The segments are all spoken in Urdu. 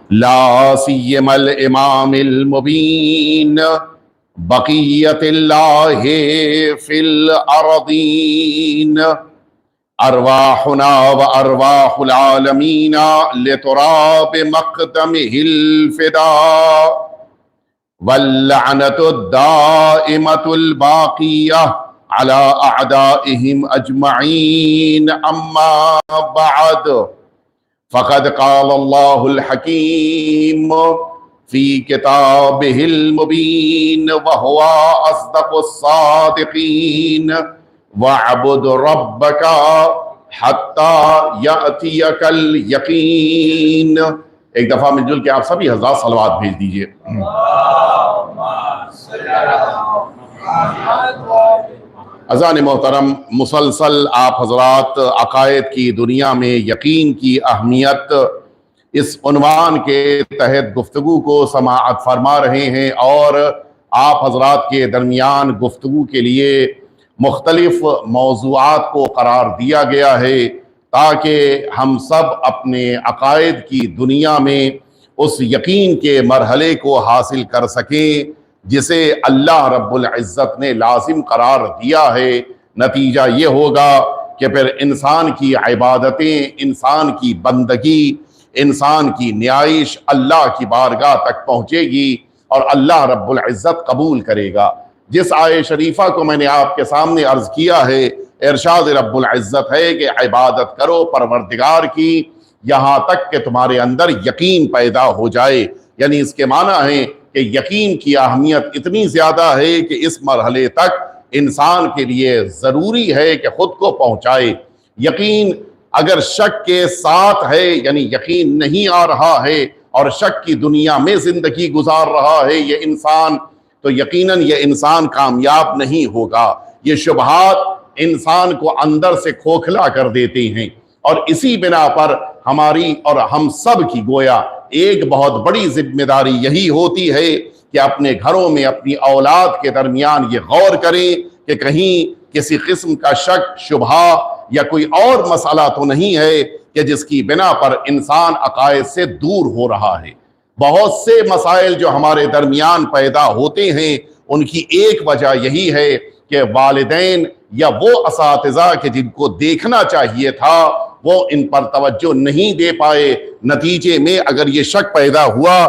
لا سيما الإمام المبين بقية الله في الأرضين. أرواحنا وأرواح العالمين لتراب مقدمه الفداء، واللعنة الدائمة الباقية على أعدائهم أجمعين. أما بعد، فقد قال الله الحكيم في كتابه المبين وهو أصدق الصادقين: واعبد ربك حتى يأتيك اليقين. ایک دفعہ مل جل کے آپ سبھی حضرات صلوات بھیج دیجئے. عزیزان محترم، مسلسل آپ حضرات عقائد کی دنیا میں یقین کی اہمیت اس عنوان کے تحت گفتگو کو سماعت فرما رہے ہیں، اور آپ حضرات کے درمیان گفتگو کے لیے مختلف موضوعات کو قرار دیا گیا ہے تاکہ ہم سب اپنے عقائد کی دنیا میں اس یقین کے مرحلے کو حاصل کر سکیں جسے اللہ رب العزت نے لازم قرار دیا ہے۔ نتیجہ یہ ہوگا کہ پھر انسان کی عبادتیں، انسان کی بندگی، انسان کی نیائش اللہ کی بارگاہ تک پہنچے گی اور اللہ رب العزت قبول کرے گا۔ جس آیت شریفہ کو میں نے آپ کے سامنے عرض کیا ہے، ارشاد رب العزت ہے کہ عبادت کرو پروردگار کی یہاں تک کہ تمہارے اندر یقین پیدا ہو جائے۔ یعنی اس کے معنی ہے کہ یقین کی اہمیت اتنی زیادہ ہے کہ اس مرحلے تک انسان کے لیے ضروری ہے کہ خود کو پہنچائے۔ یقین اگر شک کے ساتھ ہے، یعنی یقین نہیں آ رہا ہے اور شک کی دنیا میں زندگی گزار رہا ہے یہ انسان، تو یقیناً یہ انسان کامیاب نہیں ہوگا۔ یہ شبہات انسان کو اندر سے کھوکھلا کر دیتے ہیں، اور اسی بنا پر ہماری اور ہم سب کی گویا ایک بہت بڑی ذمہ داری یہی ہوتی ہے کہ اپنے گھروں میں اپنی اولاد کے درمیان یہ غور کریں کہ کہیں کسی قسم کا شک، شبہ یا کوئی اور مسئلہ تو نہیں ہے کہ جس کی بنا پر انسان عقائد سے دور ہو رہا ہے۔ بہت سے مسائل جو ہمارے درمیان پیدا ہوتے ہیں ان کی ایک وجہ یہی ہے کہ والدین یا وہ اساتذہ کہ جن کو دیکھنا چاہیے تھا وہ ان پر توجہ نہیں دے پائے، نتیجے میں اگر یہ شک پیدا ہوا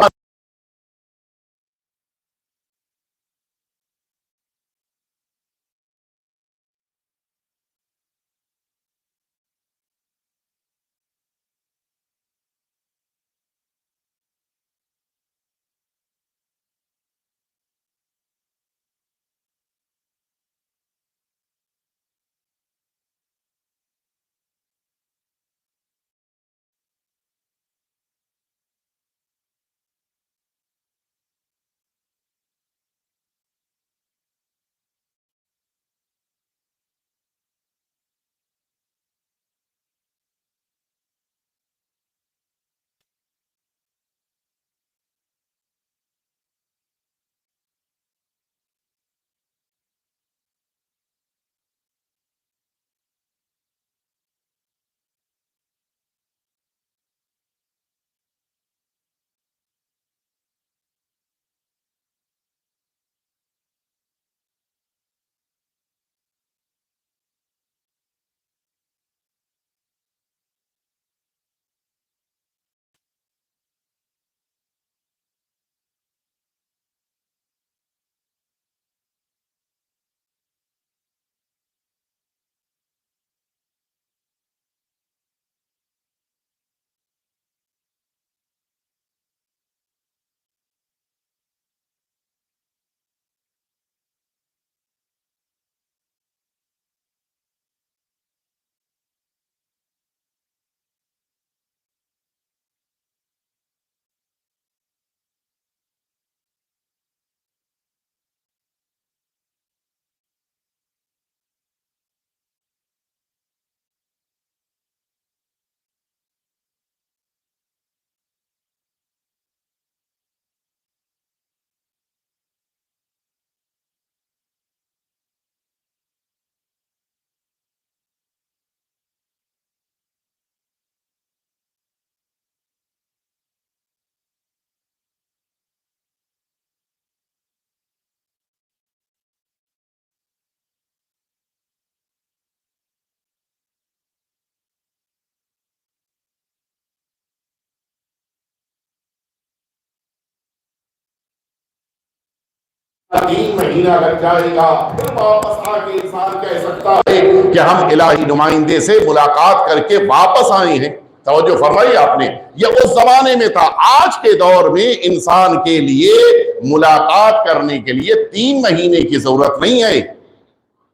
3 مہینہ لگ جائے گا، پھر واپس آ کے انسان کہہ سکتا ہے کہ ہم الہی نمائندے سے ملاقات کر کے واپس آئے ہیں۔ توجہ فرمائی آپ نے، یہ اس زمانے میں تھا۔ آج کے دور میں انسان کے لیے ملاقات کرنے کے لیے 3 مہینے کی ضرورت نہیں ہے۔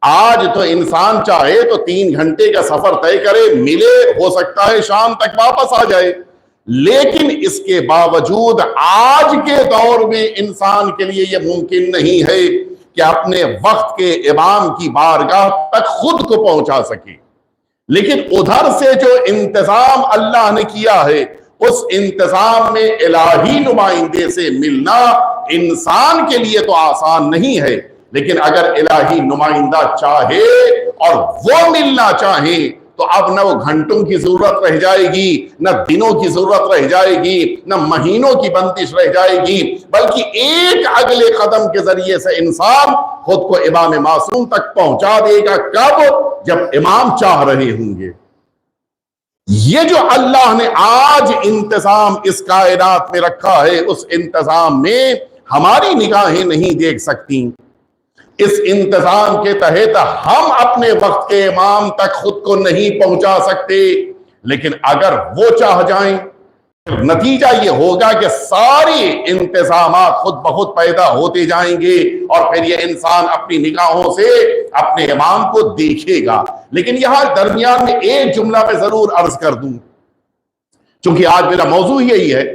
آج تو انسان چاہے تو 3 گھنٹے کا سفر طے کرے، ملے، ہو سکتا ہے شام تک واپس آ جائے، لیکن اس کے باوجود آج کے دور میں انسان کے لیے یہ ممکن نہیں ہے کہ اپنے وقت کے امام کی بارگاہ تک خود کو پہنچا سکے۔ لیکن ادھر سے جو انتظام اللہ نے کیا ہے، اس انتظام میں الہی نمائندے سے ملنا انسان کے لیے تو آسان نہیں ہے، لیکن اگر الہی نمائندہ چاہے اور وہ ملنا چاہے تو اب نہ وہ گھنٹوں کی ضرورت رہ جائے گی، نہ دنوں کی ضرورت رہ جائے گی، نہ مہینوں کی بندش رہ جائے گی، بلکہ ایک اگلے قدم کے ذریعے سے انسان خود کو امام معصوم تک پہنچا دے گا۔ کب؟ جب امام چاہ رہے ہوں گے۔ یہ جو اللہ نے آج انتظام اس کائنات میں رکھا ہے، اس انتظام میں ہماری نگاہیں نہیں دیکھ سکتی۔ اس انتظام کے تحت ہم اپنے وقت کے امام تک خود کو نہیں پہنچا سکتے، لیکن اگر وہ چاہ جائیں، نتیجہ یہ ہوگا کہ ساری انتظامات خود بخود پیدا ہوتے جائیں گے، اور پھر یہ انسان اپنی نگاہوں سے اپنے امام کو دیکھے گا۔ لیکن یہاں درمیان میں ایک جملہ میں ضرور عرض کر دوں، چونکہ آج میرا موضوع یہی ہے،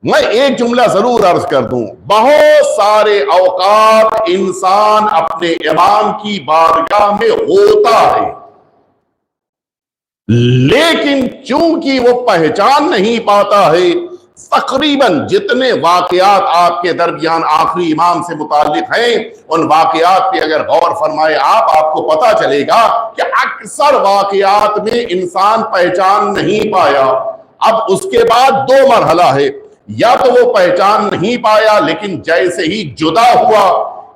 میں ایک جملہ ضرور عرض کر دوں۔ بہت سارے اوقات انسان اپنے امام کی بارگاہ میں ہوتا ہے، لیکن چونکہ وہ پہچان نہیں پاتا ہے، تقریباً جتنے واقعات آپ کے درمیان آخری امام سے متعلق ہیں، ان واقعات پہ اگر غور فرمائے آپ کو پتا چلے گا کہ اکثر واقعات میں انسان پہچان نہیں پایا۔ اب اس کے بعد 2 مرحلہ ہے، یا تو وہ پہچان نہیں پایا لیکن جیسے ہی جدا ہوا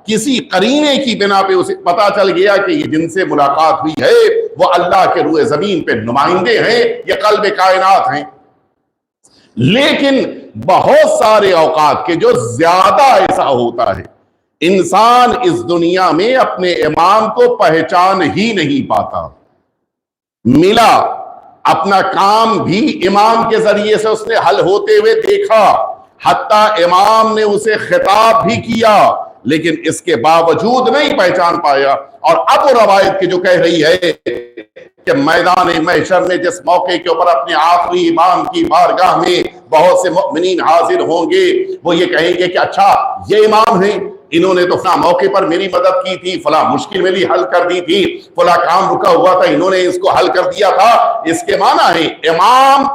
کسی قرینے کی بنا پہ اسے پتا چل گیا کہ یہ جن سے ملاقات ہوئی ہے وہ اللہ کے روئے زمین پہ نمائندے ہیں، یہ قلب کائنات ہیں۔ لیکن بہت سارے اوقات کے جو زیادہ ایسا ہوتا ہے، انسان اس دنیا میں اپنے امام کو پہچان ہی نہیں پاتا۔ ملا، اپنا کام بھی امام کے ذریعے سے اس نے حل ہوتے ہوئے دیکھا، حتیٰ امام نے اسے خطاب بھی کیا، لیکن اس کے باوجود نہیں پہچان پایا۔ اور اب وہ روایت کی جو کہہ رہی ہے کہ میدان محشر میں جس موقع کے اوپر اپنے آخری امام کی بارگاہ میں بہت سے مؤمنین حاضر ہوں گے، وہ یہ کہیں گے کہ اچھا یہ امام ہیں، انہوں نے تو فلاں موقع پر میری مدد کی تھی، فلاں مشکل میری حل کر دی تھی، فلاں کام رکا ہوا تھا، انہوں نے اس کو حل کر دیا تھا۔ اس کے معنی ہے امام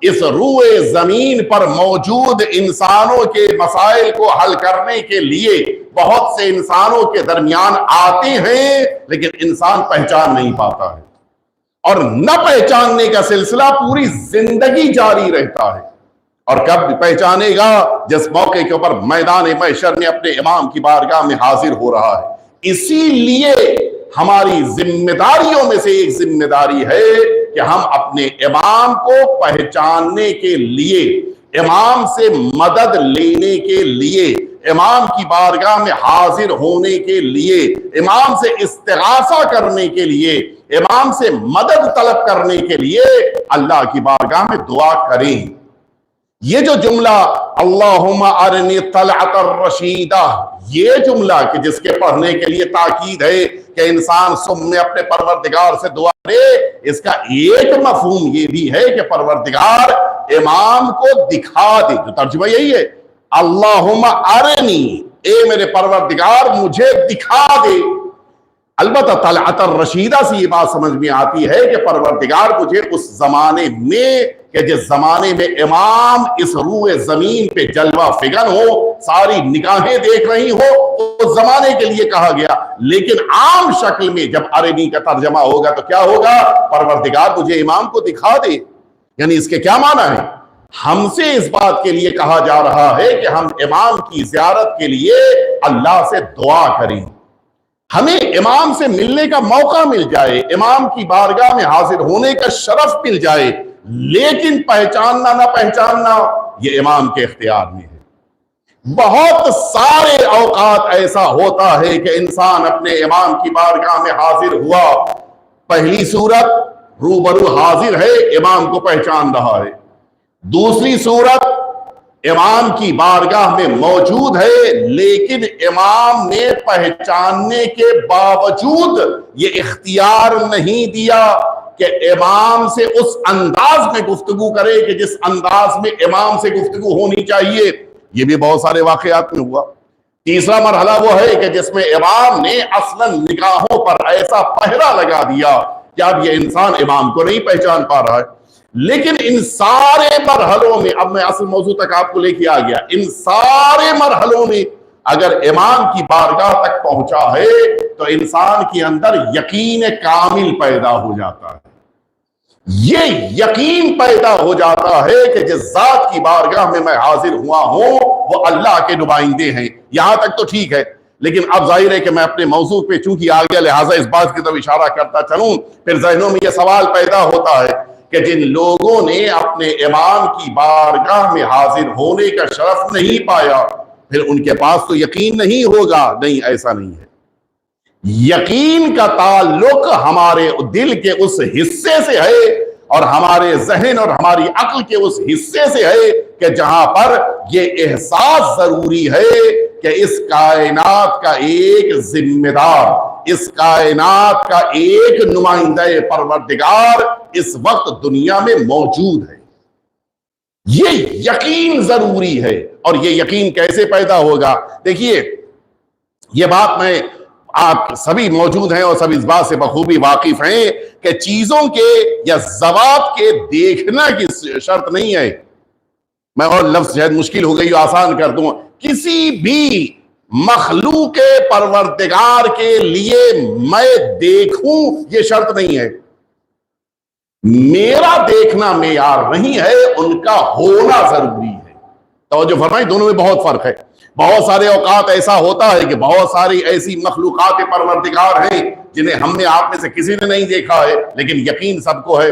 اس روئے زمین پر موجود انسانوں کے مسائل کو حل کرنے کے لیے بہت سے انسانوں کے درمیان آتے ہیں، لیکن انسان پہچان نہیں پاتا ہے، اور نہ پہچاننے کا سلسلہ پوری زندگی جاری رہتا ہے۔ اور کب پہچانے گا؟ جس موقع کے اوپر میدان محشر میں اپنے امام کی بارگاہ میں حاضر ہو رہا ہے۔ اسی لیے ہماری ذمہ داریوں میں سے ایک ذمہ داری ہے کہ ہم اپنے امام کو پہچاننے کے لیے، امام سے مدد لینے کے لیے، امام کی بارگاہ میں حاضر ہونے کے لیے، امام سے استغاثہ کرنے کے لیے، امام سے مدد طلب کرنے کے لیے اللہ کی بارگاہ میں دعا کریں۔ یہ جو جملہ اللہم ارنی طلعت الرشیدہ، یہ جملہ کہ جس کے پڑھنے کے لیے تاکید ہے کہ انسان صبح میں اپنے پروردگار سے دعا کرے، اس کا ایک مفہوم یہ بھی ہے کہ پروردگار امام کو دکھا دے۔ جو ترجمہ یہی ہے، اللہم ارنی، اے میرے پروردگار مجھے دکھا دے۔ البتہ طلعت الرشیدہ سے یہ بات سمجھ میں آتی ہے کہ پروردگار مجھے اس زمانے میں، کہ جس زمانے میں امام اس روئے زمین پہ جلوہ فگن ہو، ساری نگاہیں دیکھ رہی ہو، اس زمانے کے لیے کہا گیا۔ لیکن عام شکل میں جب ارنی کا ترجمہ ہوگا تو کیا ہوگا؟ پروردگار مجھے امام کو دکھا دے۔ یعنی اس کے کیا معنی ہے؟ ہم سے اس بات کے لیے کہا جا رہا ہے کہ ہم امام کی زیارت کے لیے اللہ سے دعا کریں، ہمیں امام سے ملنے کا موقع مل جائے، امام کی بارگاہ میں حاضر ہونے کا شرف مل جائے، لیکن پہچاننا نہ پہچاننا یہ امام کے اختیار میں ہے۔ بہت سارے اوقات ایسا ہوتا ہے کہ انسان اپنے امام کی بارگاہ میں حاضر ہوا، پہلی صورت روبرو حاضر ہے، امام کو پہچان رہا ہے، دوسری صورت امام کی بارگاہ میں موجود ہے لیکن امام نے پہچاننے کے باوجود یہ اختیار نہیں دیا کہ امام سے اس انداز میں گفتگو کرے کہ جس انداز میں امام سے گفتگو ہونی چاہیے۔ یہ بھی بہت سارے واقعات میں ہوا۔ تیسرا مرحلہ وہ ہے کہ جس میں امام نے اصلاً نگاہوں پر ایسا پہرا لگا دیا کہ اب یہ انسان امام کو نہیں پہچان پا رہا ہے۔ لیکن ان سارے مرحلوں میں، اب میں اصل موضوع تک آپ کو لے کے آ گیا، ان سارے مرحلوں میں اگر امام کی بارگاہ تک پہنچا ہے تو انسان کے اندر یقین کامل پیدا ہو جاتا ہے۔ یہ یقین پیدا ہو جاتا ہے کہ جس ذات کی بارگاہ میں میں حاضر ہوا ہوں وہ اللہ کے نمائندے ہیں۔ یہاں تک تو ٹھیک ہے، لیکن اب ظاہر ہے کہ میں اپنے موضوع پہ چونکہ آ گیا لہٰذا اس بات کی طرف اشارہ کرتا چلوں، پھر ذہنوں میں یہ سوال پیدا ہوتا ہے کہ جن لوگوں نے اپنے امام کی بارگاہ میں حاضر ہونے کا شرف نہیں پایا پھر ان کے پاس تو یقین نہیں ہوگا۔ نہیں، ایسا نہیں ہے۔ یقین کا تعلق ہمارے دل کے اس حصے سے ہے اور ہمارے ذہن اور ہماری عقل کے اس حصے سے ہے کہ جہاں پر یہ احساس ضروری ہے کہ اس کائنات کا ایک ذمہ دار، اس کائنات کا ایک نمائندہ پروردگار اس وقت دنیا میں موجود ہے۔ یہ یقین ضروری ہے۔ اور یہ یقین کیسے پیدا ہوگا؟ دیکھیے، یہ بات میں آپ سبھی موجود ہیں اور سبھی اس بات سے بخوبی واقف ہیں کہ چیزوں کے یا ذوات کے دیکھنا کی شرط نہیں ہے۔ میں اور لفظ شاید مشکل ہو گئی، آسان کر دوں، کسی بھی مخلوق پروردگار کے لیے میں دیکھوں یہ شرط نہیں ہے۔ میرا دیکھنا معیار نہیں ہے، ان کا ہونا ضروری ہے۔ توجہ فرمائیں، دونوں میں بہت فرق ہے۔ بہت سارے اوقات ایسا ہوتا ہے کہ بہت ساری ایسی مخلوقات پروردگار ہیں جنہیں ہم نے آپ میں سے کسی نے نہیں دیکھا ہے لیکن یقین سب کو ہے۔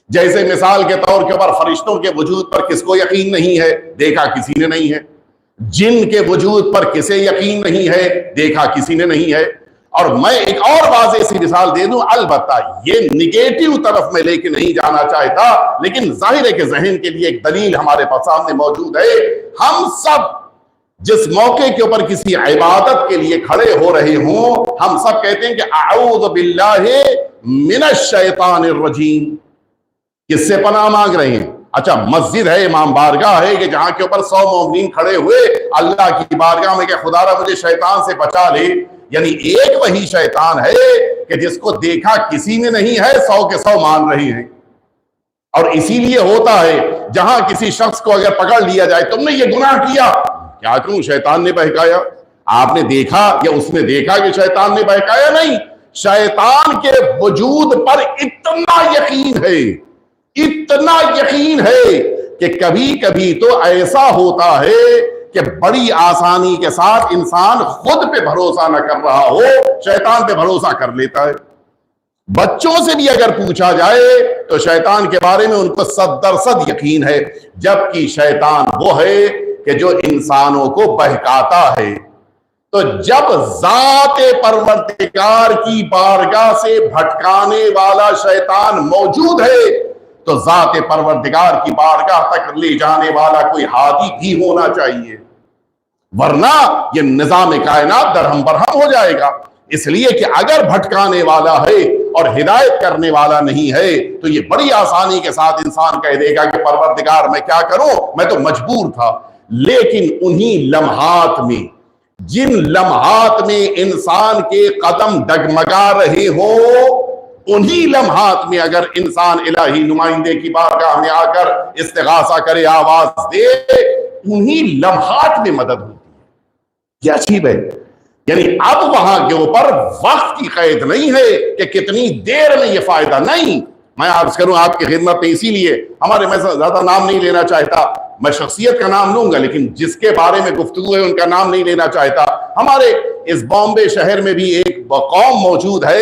جیسے مثال کے طور کے اوپر فرشتوں کے وجود پر کس کو یقین نہیں ہے؟ دیکھا کسی نے نہیں ہے۔ جن کے وجود پر کسے یقین نہیں ہے؟ دیکھا کسی نے نہیں ہے۔ اور میں ایک اور واضح سی مثال دے دوں، البتہ یہ نگیٹو طرف میں لے کے نہیں جانا چاہتا لیکن ظاہر ہے کہ ذہن کے لیے ایک دلیل ہمارے پاس سامنے موجود ہے۔ ہم سب جس موقع کے اوپر کسی عبادت کے لیے کھڑے ہو رہے ہوں ہم سب کہتے ہیں کہ اعوذ باللہ من الشیطان الرجیم۔ کس سے پناہ مانگ رہے ہیں؟ اچھا، مسجد ہے، امام بارگاہ ہے کہ جہاں کے اوپر 100 مومنین کھڑے ہوئے اللہ کی بارگاہ میں کہ خدا را مجھے شیطان سے بچا لے، یعنی ایک وہی شیطان ہے کہ جس کو دیکھا کسی نے نہیں ہے، 100 کے 100 مان رہے ہیں۔ اور اسی لیے ہوتا ہے جہاں کسی شخص کو اگر پکڑ لیا جائے تم نے یہ گناہ کیا، کیا کیوں؟ شیطان نے بہکایا۔ آپ نے دیکھا یا اس نے دیکھا کہ شیطان نے بہکایا؟ نہیں، شیطان کے وجود پر اتنا یقین ہے، اتنا یقین ہے کہ کبھی کبھی تو ایسا ہوتا ہے کہ بڑی آسانی کے ساتھ انسان خود پہ بھروسہ نہ کر رہا ہو شیطان پہ بھروسہ کر لیتا ہے۔ بچوں سے بھی اگر پوچھا جائے تو شیطان کے بارے میں ان کو 100% یقین ہے، جبکہ شیطان وہ ہے کہ جو انسانوں کو بہکاتا ہے۔ تو جب ذات پروردگار کی بارگاہ سے بھٹکانے والا شیطان موجود ہے تو ذات پروردگار کی بارگاہ تک لے جانے والا کوئی ہادی بھی ہونا چاہیے، ورنہ یہ نظام کائنات درہم برہم ہو جائے گا۔ اس لیے کہ اگر بھٹکانے والا ہے اور ہدایت کرنے والا نہیں ہے تو یہ بڑی آسانی کے ساتھ انسان کہہ دے گا کہ پروردگار میں کیا کروں، میں تو مجبور تھا۔ لیکن انہی لمحات میں، جن لمحات میں انسان کے قدم ڈگمگا رہے ہوں، انہی لمحات میں اگر انسان الہی نمائندے کی بارگاہ میں آ کر استغاثہ کرے، آواز دے، انہی لمحات میں مدد ہوتی ہے۔ یہ عجیب ہے، یعنی اب وہاں کے اوپر وقت کی قید نہیں ہے کہ کتنی دیر میں یہ فائدہ نہیں۔ میں عرض کروں آپ کی خدمت میں، اسی لیے میں زیادہ نام نہیں لینا چاہتا، میں شخصیت کا نام لوں گا لیکن جس کے بارے میں گفتگو ہے ان کا نام نہیں لینا چاہتا۔ ہمارے اس بامبے شہر میں بھی ایک قوم موجود ہے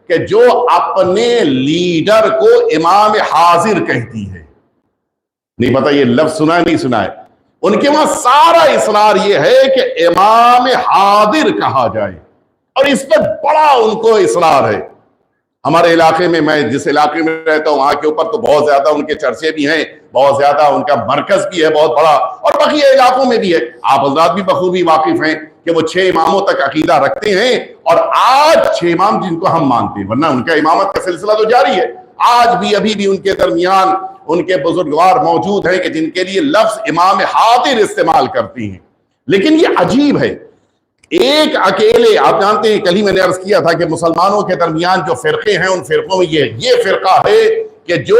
کہ جو اپنے لیڈر کو امام حاضر کہتی ہے۔ نہیں پتا یہ لفظ سنا ہے نہیں سنا ہے؟ ان کے وہاں سارا اصرار یہ ہے کہ امام حاضر کہا جائے، اور اس پر بڑا ان کو اصرار ہے۔ ہمارے علاقے میں، میں جس علاقے میں رہتا ہوں، وہاں کے اوپر تو بہت زیادہ ان کے چرچے بھی ہیں، بہت زیادہ ان کا مرکز بھی ہے بہت بڑا، اور بقیہ علاقوں میں بھی ہے۔ آپ حضرات بھی بخوبی واقف ہیں کہ وہ 6 اماموں تک عقیدہ رکھتے ہیں، اور آج 6 امام جن کو ہم مانتے ہیں، ورنہ ان کا امامت کا سلسلہ تو جاری ہے۔ آج بھی ابھی بھی ان کے درمیان ان کے بزرگوار موجود ہیں کہ جن کے لیے لفظ امام حاضر استعمال کرتی ہیں۔ لیکن یہ عجیب ہے، ایک اکیلے، آپ جانتے ہیں کل ہی میں نے عرض کیا تھا کہ مسلمانوں کے درمیان جو فرقے ہیں، ان فرقوں میں یہ فرقہ ہے کہ جو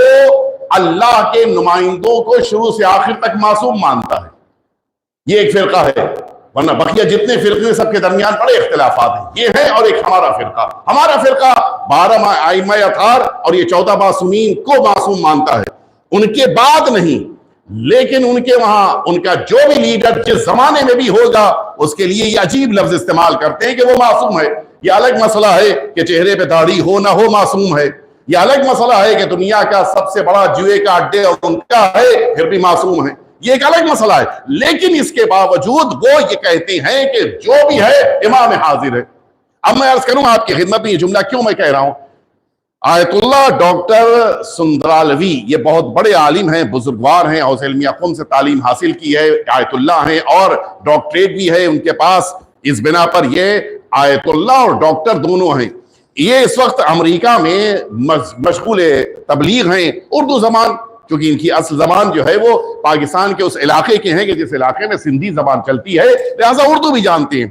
اللہ کے نمائندوں کو شروع سے آخر تک معصوم مانتا ہے، یہ ایک فرقہ ہے۔ ورنہ بقیہ جتنے فرقے ہیں سب کے درمیان بڑے اختلافات ہیں۔ یہ ہے، اور ایک ہمارا فرقہ 12 ائمہ اطہار اور یہ 14 معصومین کو معصوم مانتا ہے، ان کے بعد نہیں، لیکن ان کے وہاں ان کا جو بھی لیڈر جس زمانے میں بھی ہوگا، اس کے لیے یہ عجیب لفظ استعمال کرتے ہیں کہ وہ معصوم ہے۔ یہ الگ مسئلہ ہے کہ چہرے پہ داڑھی ہو نہ ہو معصوم ہے، یہ الگ مسئلہ ہے کہ دنیا کا سب سے بڑا جوئے کا اڈے اور ان کا ہے، پھر بھی معصوم ہے، یہ ایک الگ مسئلہ ہے۔ لیکن اس کے باوجود وہ یہ کہتے ہیں کہ جو بھی ہے امام حاضر ہے۔ اب میں عرض کروں آپ کی خدمت میں یہ جملہ کیوں میں کہہ رہا ہوں۔ آیت اللہ ڈاکٹر سندرالوی یہ بہت بڑے عالم ہیں، بزرگوار ہیں، حوزہ علمیہ قم سے تعلیم حاصل کی ہے، آیت اللہ ہیں، اور ڈاکٹریٹ بھی ہے ان کے پاس۔ اس بنا پر یہ آیت اللہ اور ڈاکٹر دونوں ہیں۔ یہ اس وقت امریکہ میں مشغول تبلیغ ہیں، اردو زبان، کیونکہ ان کی اصل زبان جو ہے وہ پاکستان کے اس علاقے کے ہیں کہ جس علاقے میں سندھی زبان چلتی ہے، لہٰذا اردو بھی جانتے ہیں۔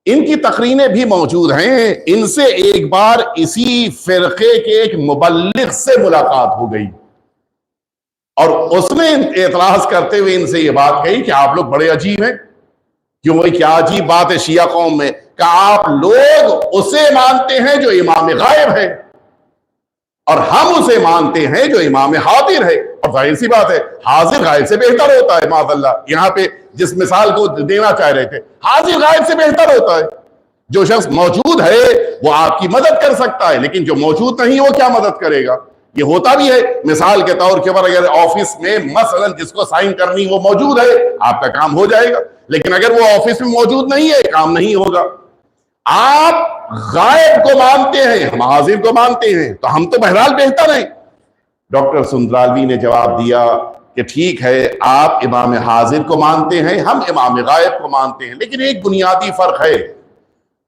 ان کی تقریریں بھی موجود ہیں۔ ان سے ایک بار اسی فرقے کے ایک مبلغ سے ملاقات ہو گئی، اور اس نے اعتراض کرتے ہوئے ان سے یہ بات کہی کہ آپ لوگ بڑے عجیب ہیں۔ کیوں بھائی، کیا عجیب بات ہے شیعہ قوم میں کہ آپ لوگ اسے مانتے ہیں جو امام غائب ہے، اور ہم اسے مانتے ہیں جو امام حاضر ہے۔ اور ظاہر سی بات ہے، حاضر غائب سے بہتر ہوتا ہے، معاذ اللہ۔ یہاں پہ جس مثال کو دینا چاہ رہے تھے، حاضر غائب سے بہتر ہوتا ہے۔ جو شخص موجود ہے وہ آپ کی مدد کر سکتا ہے، لیکن جو موجود نہیں وہ کیا مدد کرے گا؟ یہ ہوتا بھی ہے۔ مثال کے طور کے اوپر اگر آفس میں مثلا جس کو سائن کرنی وہ موجود ہے، آپ کا کام ہو جائے گا، لیکن اگر وہ آفس میں موجود نہیں ہے، کام نہیں ہوگا۔ آپ غائب کو مانتے ہیں، ہم حاضر کو مانتے ہیں، تو ہم تو بہرحال بہتر ہیں۔ ڈاکٹر سندرالوی نے جواب دیا کہ ٹھیک ہے، آپ امام حاضر کو مانتے ہیں، ہم امام غائب کو مانتے ہیں، لیکن ایک بنیادی فرق ہے۔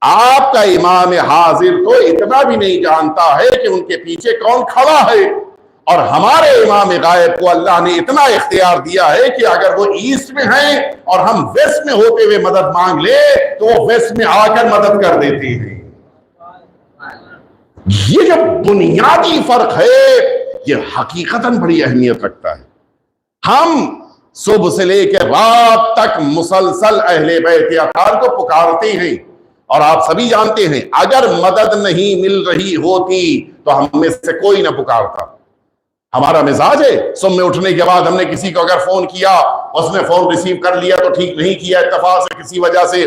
آپ کا امام حاضر تو اتنا بھی نہیں جانتا ہے کہ ان کے پیچھے کون کھڑا ہے، اور ہمارے امام غائب کو اللہ نے اتنا اختیار دیا ہے کہ اگر وہ ایسٹ میں ہیں اور ہم ویسٹ میں ہوتے ہوئے مدد مانگ لے تو وہ ویسٹ میں آ کر مدد کر دیتے ہیں۔ یہ جو بنیادی فرق ہے یہ حقیقتاً بڑی اہمیت رکھتا ہے۔ ہم صبح سے لے کے رات تک مسلسل اہل بیت اطہار کو پکارتے ہیں، اور آپ سبھی جانتے ہیں اگر مدد نہیں مل رہی ہوتی تو ہم میں سے کوئی نہ پکارتا۔ ہمارا مزاج ہے، صبح میں اٹھنے کے بعد ہم نے کسی کو اگر فون کیا، اس نے فون ریسیو کر لیا تو ٹھیک، نہیں کیا اتفاق سے کسی وجہ سے،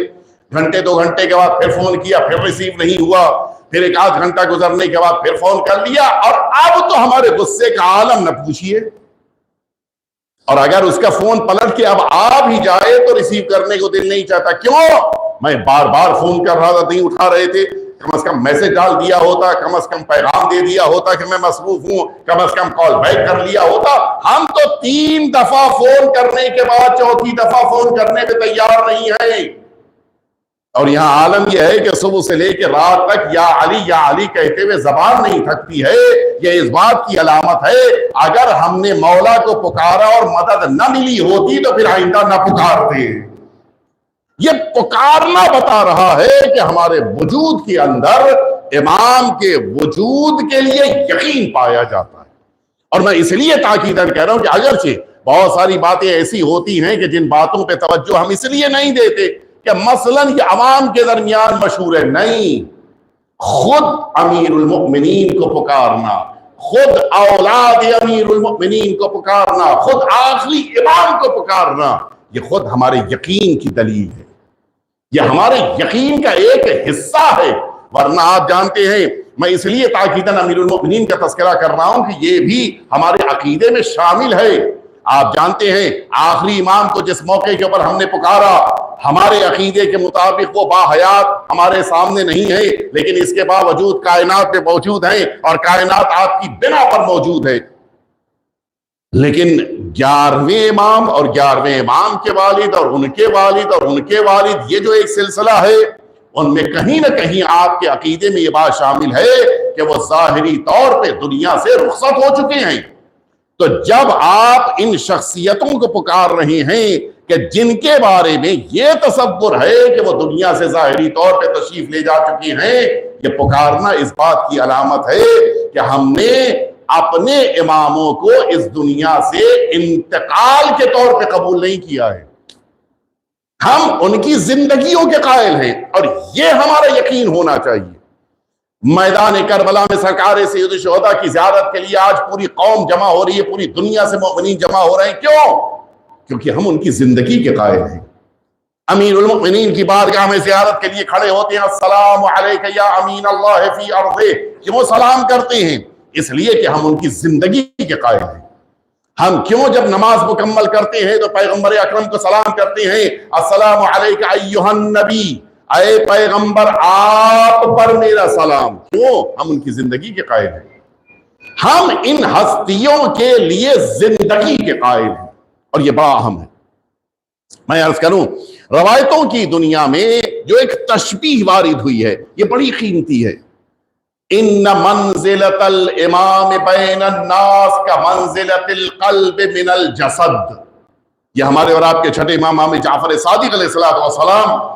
گھنٹے 2 گھنٹے کے بعد پھر فون کیا، پھر ریسیو نہیں ہوا، پھر 1 آدھ گھنٹہ گزرنے کے بعد پھر فون کر لیا، اور اب تو ہمارے غصے کا عالم نہ پوچھیے۔ اور اگر اس کا فون پلٹ کے اب آ بھی جائے تو ریسیو کرنے کو دل نہیں چاہتا۔ کیوں؟ میں بار بار فون کر رہا تھا، نہیں اٹھا رہے تھے، کم از کم میسج ڈال دیا ہوتا، کم از کم پیغام دے دیا ہوتا کہ میں مصروف ہوں، کم از کم کال بیک کر لیا ہوتا۔ ہم تو 3 دفعہ فون کرنے کے بعد 4تھی دفعہ فون کرنے پہ تیار نہیں ہے۔ اور یہاں عالم یہ ہے کہ صبح سے لے کے رات تک یا علی کہتے ہوئے زبان نہیں تھکتی ہے۔ یہ اس بات کی علامت ہے اگر ہم نے مولا کو پکارا اور مدد نہ ملی ہوتی تو پھر آئندہ نہ پکارتے۔ یہ پکارنا بتا رہا ہے کہ ہمارے وجود کے اندر امام کے وجود کے لیے یقین پایا جاتا ہے۔ اور میں اس لیے تاکیداً کہہ رہا ہوں کہ اگرچہ بہت ساری باتیں ایسی ہوتی ہیں کہ جن باتوں پہ توجہ ہم اس لیے نہیں دیتے کہ مثلاً یہ عوام کے درمیان مشہور ہے، نہیں، خود امیر المؤمنین کو پکارنا، خود اولاد امیر المؤمنین کو پکارنا، خود آخری امام کو پکارنا، یہ خود ہمارے یقین کی دلیل ہے، یہ ہمارے یقین کا ایک حصہ ہے۔ ورنہ آپ جانتے ہیں، میں اس لیے تاکیداً امیر المؤمنین کا تذکرہ کر رہا ہوں کہ یہ بھی ہمارے عقیدے میں شامل ہے۔ آپ جانتے ہیں آخری امام کو جس موقع کے اوپر ہم نے پکارا، ہمارے عقیدے کے مطابق وہ باحیات ہمارے سامنے نہیں ہے، لیکن اس کے باوجود کائنات میں موجود ہیں اور کائنات آپ کی بنا پر موجود ہے۔ لیکن 11ویں امام اور 11ویں امام کے والد اور ان کے والد اور ان کے والد، یہ جو ایک سلسلہ ہے، ان میں کہیں نہ کہیں آپ کے عقیدے میں یہ بات شامل ہے کہ وہ ظاہری طور پہ دنیا سے رخصت ہو چکے ہیں۔ تو جب آپ ان شخصیتوں کو پکار رہے ہیں کہ جن کے بارے میں یہ تصور ہے کہ وہ دنیا سے ظاہری طور پہ تشریف لے جا چکی ہیں، یہ پکارنا اس بات کی علامت ہے کہ ہم نے اپنے اماموں کو اس دنیا سے انتقال کے طور پہ قبول نہیں کیا ہے، ہم ان کی زندگیوں کے قائل ہیں، اور یہ ہمارا یقین ہونا چاہیے۔ میدان کربلا میں سرکار سید الشہداء کی زیارت کے لیے آج پوری قوم جمع ہو رہی ہے، پوری دنیا سے مومنین جمع ہو رہے ہیں، کیوں؟ کیونکہ ہم ان کی زندگی کے قائل ہیں۔ امیر المؤمنین کی بارگاہ میں زیارت کے لیے کھڑے ہوتے ہیں، السلام علیک یا امین اللہ فی ارضہ، کیوں سلام کرتے ہیں؟ اس لیے کہ ہم ان کی زندگی کے قائل ہیں۔ ہم کیوں جب نماز مکمل کرتے ہیں تو پیغمبر اکرم کو سلام کرتے ہیں، السلام علیک ایھا النبی، اے پیغمبر آپ پر میرا سلام، کیوں؟ ہم ان کی زندگی کے قائل ہیں، ہم ان ہستیوں کے لیے زندگی کے قائل ہیں، اور یہ بڑا اہم ہے۔ میں عرض کروں، روایتوں کی دنیا میں جو ایک تشبیہ وارد ہوئی ہے یہ بڑی قیمتی ہے۔ ان منزلۃ الامام بین الناس کا منزلۃ القلب من الجسد، یہ ہمارے اور آپ کے چھٹے امام امام جعفر صادق علیہ السلام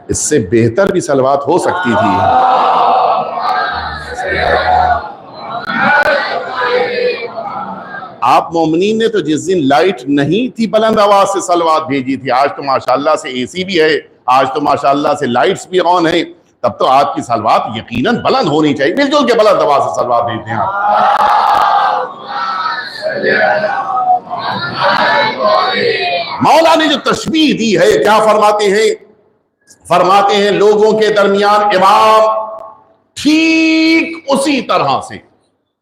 اس سے بہتر بھی صلوات ہو سکتی تھی۔ آپ مومنین نے تو جس دن لائٹ نہیں تھی بلند آواز سے صلوات بھیجی تھی، آج تو ماشاءاللہ سے اے سی بھی ہے، آج تو ماشاءاللہ سے لائٹس بھی آن ہیں، تب تو آپ کی صلوات یقیناً بلند ہونی چاہیے، مل جل کے بلند آواز سے صلوات بھیجتے ہیں مولا نے جو تشبیہ دی ہے، کیا فرماتے ہیں؟ فرماتے ہیں لوگوں کے درمیان امام ٹھیک اسی طرح سے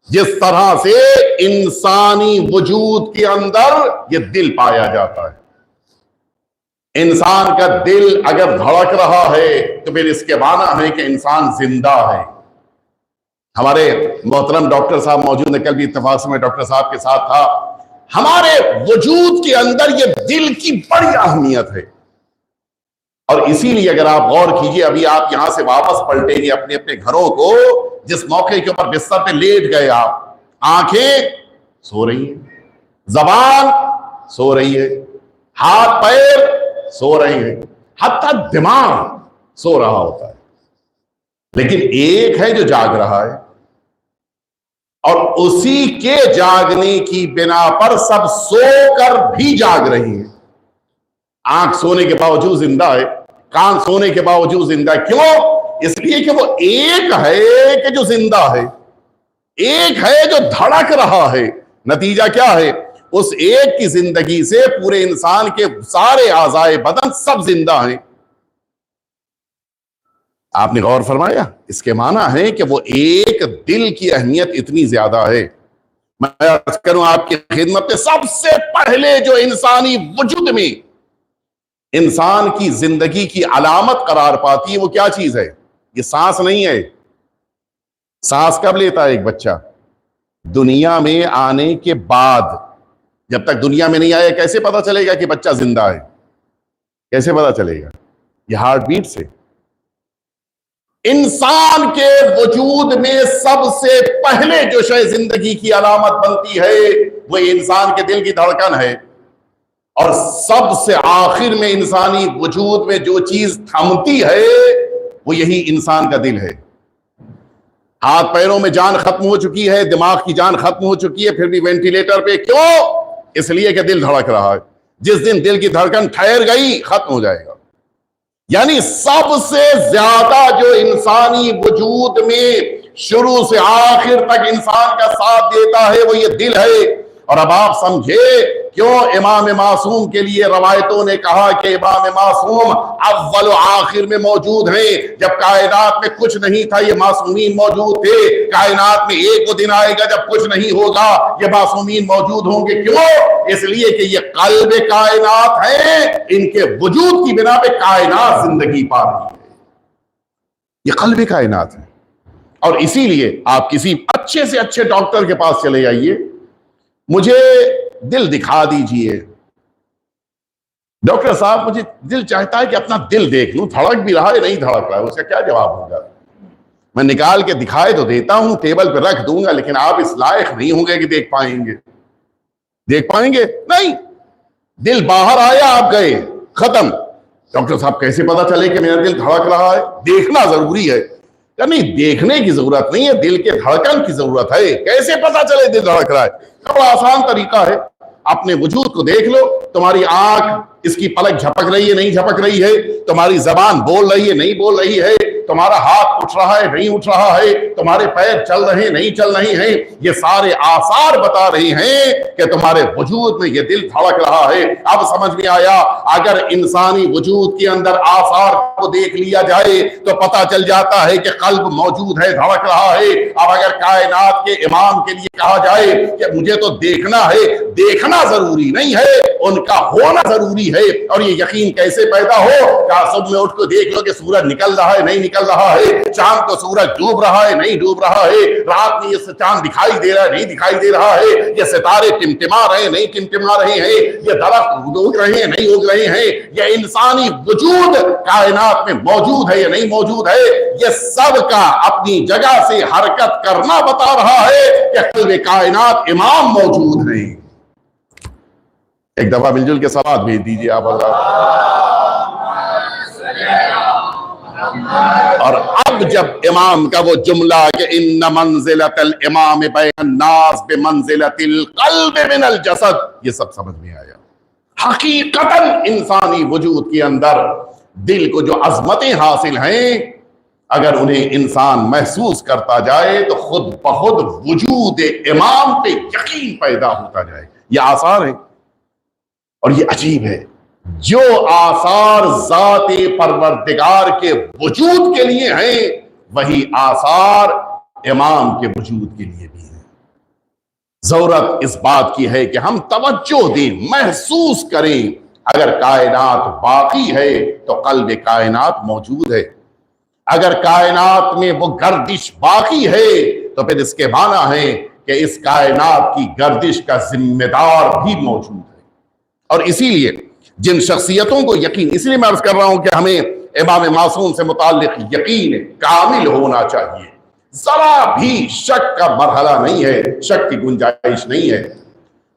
جس طرح سے انسانی وجود کے اندر یہ دل پایا جاتا ہے۔ انسان کا دل اگر دھڑک رہا ہے تو پھر اس کے معنی ہے کہ انسان زندہ ہے۔ ہمارے محترم ڈاکٹر صاحب موجود ہیں، کل بھی اتفاق سے میں ڈاکٹر صاحب کے ساتھ تھا۔ ہمارے وجود کے اندر یہ دل کی بڑی اہمیت ہے، اور اسی لیے اگر آپ غور کیجئے، ابھی آپ یہاں سے واپس پلٹیں گے اپنے اپنے گھروں کو، جس موقع کے اوپر بستر پہ لیٹ گئے آپ، آنکھیں سو رہی ہیں، زبان سو رہی ہے، ہاتھ پیر سو رہے ہیں، حتیٰ دماغ سو رہا ہوتا ہے، لیکن ایک ہے جو جاگ رہا ہے، اور اسی کے جاگنے کی بنا پر سب سو کر بھی جاگ رہے ہیں۔ آنکھ سونے کے باوجود زندہ ہے، کان سونے کے باوجود زندہ ہے، کیوں؟ اس لیے کہ وہ ایک ہے کہ جو زندہ ہے، ایک ہے جو دھڑک رہا ہے۔ نتیجہ کیا ہے؟ اس ایک کی زندگی سے پورے انسان کے سارے اعضائے بدن سب زندہ ہیں۔ آپ نے غور فرمایا؟ اس کے معنی ہے کہ وہ ایک دل کی اہمیت اتنی زیادہ ہے۔ میں عرض کروں آپ کی خدمت میں، سب سے پہلے جو انسانی وجود میں انسان کی زندگی کی علامت قرار پاتی ہے وہ کیا چیز ہے؟ یہ سانس نہیں ہے۔ سانس کب لیتا ہے ایک بچہ؟ دنیا میں آنے کے بعد۔ جب تک دنیا میں نہیں آیا کیسے پتا چلے گا کہ بچہ زندہ ہے؟ کیسے پتا چلے گا؟ یہ ہارٹ بیٹ سے۔ انسان کے وجود میں سب سے پہلے جو شے زندگی کی علامت بنتی ہے وہ انسان کے دل کی دھڑکن ہے، اور سب سے آخر میں انسانی وجود میں جو چیز تھمتی ہے وہ یہی انسان کا دل ہے۔ ہاتھ پیروں میں جان ختم ہو چکی ہے، دماغ کی جان ختم ہو چکی ہے، پھر بھی وینٹیلیٹر پہ، کیوں؟ اس لیے کہ دل دھڑک رہا ہے۔ جس دن دل کی دھڑکن ٹھہر گئی ختم ہو جائے گا۔ یعنی سب سے زیادہ جو انسانی وجود میں شروع سے آخر تک انسان کا ساتھ دیتا ہے وہ یہ دل ہے، اور اب آپ سمجھے کیوں امام معصوم کے لیے روایتوں نے کہا کہ امام معصوم اول و آخر میں موجود ہیں. جب کائنات میں کچھ نہیں تھا یہ معصومین موجود تھے. کائنات میں ایک وہ دن آئے گا جب کچھ نہیں ہوگا یہ معصومین موجود ہوں گے. کیوں؟ اس لیے کہ یہ قلب کائنات ہیں. ان کے وجود کی بنا پہ کائنات زندگی پا رہی ہے. یہ قلب کائنات ہے. اور اسی لیے آپ کسی اچھے سے اچھے ڈاکٹر کے پاس چلے جائیے, مجھے دل دکھا دیجئے. ڈاکٹر صاحب مجھے دل چاہتا ہے کہ اپنا دل دیکھ لوں, دھڑک بھی رہا ہے نہیں دھڑک رہا ہے. اس کا کیا جواب ہوگا؟ میں نکال کے دکھائے تو دیتا ہوں, ٹیبل پہ رکھ دوں گا, لیکن آپ اس لائق نہیں ہوں گے کہ دیکھ پائیں گے. دیکھ پائیں گے نہیں. دل باہر آیا, آپ گئے, ختم. ڈاکٹر صاحب کیسے پتا چلے کہ میرا دل دھڑک رہا ہے؟ دیکھنا ضروری ہے. نہیں, دیکھنے کی ضرورت نہیں ہے, دل کے دھڑکن کی ضرورت ہے. کیسے پتا چلے دل دھڑک رہا ہے؟ بڑا آسان طریقہ ہے. اپنے وجود کو دیکھ لو. تمہاری آنکھ, اس کی پلک جھپک رہی ہے نہیں جھپک رہی ہے؟ تمہاری زبان بول رہی ہے نہیں بول رہی ہے؟ تمہارا ہاتھ اٹھ رہا ہے نہیں اٹھ رہا ہے؟ تمہارے پیر چل رہے ہیں نہیں چل رہے ہیں؟ یہ سارے آثار بتا رہے ہیں کہ تمہارے وجود میں یہ دل دھڑک رہا ہے. اب سمجھ میں آیا, اگر انسانی وجود کے اندر آثار کو دیکھ لیا جائے تو پتا چل جاتا ہے کہ قلب موجود ہے, دھڑک رہا ہے. اب اگر کائنات کے امام کے لیے کہا جائے کہ مجھے تو دیکھنا ہے, دیکھنا ضروری نہیں ہے, ان کا ہونا ضروری ہے. اور یہ یقین کیسے پیدا ہو؟ کیا صبح میں اٹھ کے دیکھ لو کہ سورج نکل رہا ہے نہیں نکل رہا ہے؟ شام کو سورج ڈوب رہا ہے نہیں ڈوب رہا ہے؟ رات میں یہ چاند دکھائی دے رہا ہے نہیں دکھائی دے رہا ہے؟ یہ ستارے ٹمٹما رہے ہیں نہیں ٹمٹما رہے ہیں؟ یہ درخت اگ رہے ہیں نہیں اگ رہے ہیں؟ یہ انسانی وجود کائنات میں موجود ہے یا نہیں موجود ہے؟ یہ سب کا اپنی جگہ سے حرکت کرنا بتا رہا ہے کہ قلب کائنات امام موجود ہیں. ایک دفعہ مل جل کے صلوات بھیج دیجیے آپ حضرات. اور اب جب امام کا وہ جملہ کہ ان منزلۃ الامام بین الناس بمنزلۃ القلب من الجسد, یہ سب سمجھ میں آیا. حقیقتاً انسانی وجود کے اندر دل کو جو عظمتیں حاصل ہیں, اگر انہیں انسان محسوس کرتا جائے تو خود بخود وجود امام پہ یقین پیدا ہوتا جائے. یہ آثار ہیں. اور یہ عجیب ہے, جو آثار ذات پروردگار کے وجود کے لیے ہیں وہی آثار امام کے وجود کے لیے بھی ہیں. ضرورت اس بات کی ہے کہ ہم توجہ دیں, محسوس کریں. اگر کائنات باقی ہے تو قلب کائنات موجود ہے. اگر کائنات میں وہ گردش باقی ہے تو پھر اس کے معنی ہے کہ اس کائنات کی گردش کا ذمہ دار بھی موجود ہے. اور اسی لیے جن شخصیتوں کو یقین, اس لیے میں عرض کر رہا ہوں کہ ہمیں امام معصوم سے متعلق یقین کامل ہونا چاہیے. ذرا بھی شک کا مرحلہ نہیں ہے, شک کی گنجائش نہیں ہے.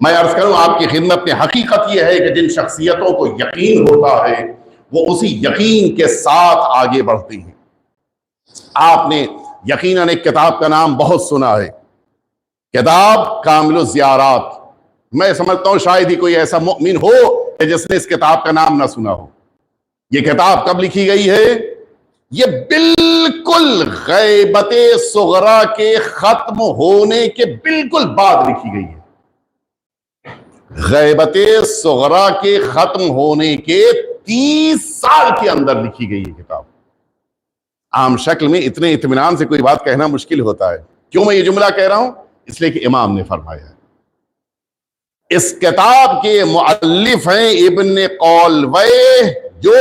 میں عرض کروں آپ کی خدمت میں, حقیقت یہ ہے کہ جن شخصیتوں کو یقین ہوتا ہے وہ اسی یقین کے ساتھ آگے بڑھتی ہیں. آپ نے یقیناً ایک کتاب کا نام بہت سنا ہے, کتاب کامل الزیارات. میں سمجھتا ہوں شاید ہی کوئی ایسا مؤمن ہو کہ جس نے اس کتاب کا نام نہ سنا ہو. یہ کتاب کب لکھی گئی ہے؟ یہ بالکل غیبت صغرا کے ختم ہونے کے بالکل بعد لکھی گئی ہے. غیبت صغرا کے ختم ہونے کے 30 سال کے اندر لکھی گئی ہے کتاب. عام شکل میں اتنے اطمینان سے کوئی بات کہنا مشکل ہوتا ہے. کیوں میں یہ جملہ کہہ رہا ہوں؟ اس لیے کہ امام نے فرمایا ہے. اس کتاب کے مؤلف ہیں ابن قولویہ, جو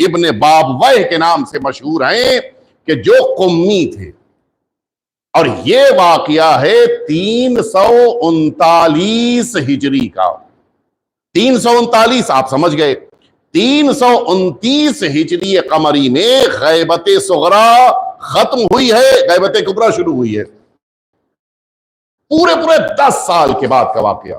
ابن بابویہ کے نام سے مشہور ہیں, کہ جو قمی تھے. اور یہ واقعہ ہے 339 ہجری کا. 339 آپ سمجھ گئے. 329 ہجری قمری میں غیبت صغرا ختم ہوئی ہے, غیبت کبریٰ شروع ہوئی ہے. پورے 10 سال کے بعد کا واقعہ.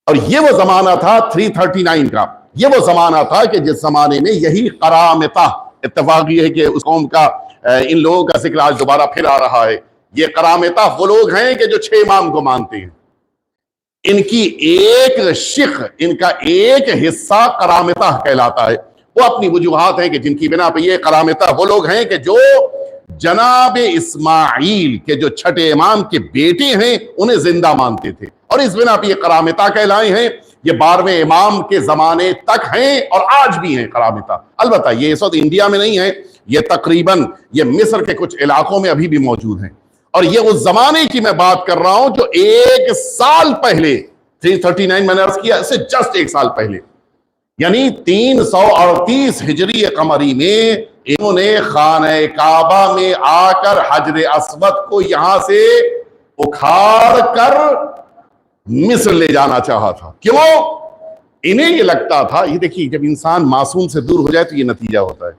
اور یہ وہ زمانہ تھا 339 کا. یہ وہ زمانہ تھا کہ جس زمانے میں یہی قرامطہ, اتفاق یہ ہے کہ اس قوم کا, ان لوگوں کا ذکر آج دوبارہ پھر آ رہا ہے. یہ قرامطہ وہ لوگ ہیں کہ جو 6 امام کو مانتے ہیں. ان کی ایک شق, ان کا ایک حصہ قرامطہ کہلاتا ہے. وہ اپنی وجوہات ہیں کہ جن کی بنا پہ یہ قرامطہ وہ لوگ ہیں کہ جو جناب اسماعیل کے جو چھٹے امام کے بیٹے ہیں انہیں زندہ مانتے تھے. اور اس بنا پہ یہ کرامتہ کہلائے ہیں. یہ 12ویں امام کے زمانے تک ہیں اور آج بھی ہیں کرامتہ. البتہ یہ اس وقت انڈیا میں نہیں ہے، یہ تقریباً یہ مصر کے کچھ علاقوں میں ابھی بھی موجود ہیں. اور یہ اس زمانے کی میں بات کر رہا ہوں جو 1 سال پہلے 339 میں نے عرض کیا، اس سے جسٹ 1 سال پہلے، یعنی 338 ہجری قمری میں انہوں نے خانہ کعبہ میں آ کر حجر اسود کو یہاں سے اکھاڑ کر مصر لے جانا چاہا تھا. کیوں؟ انہیں یہ لگتا تھا، یہ دیکھیے جب انسان معصوم سے دور ہو جائے تو یہ نتیجہ ہوتا ہے.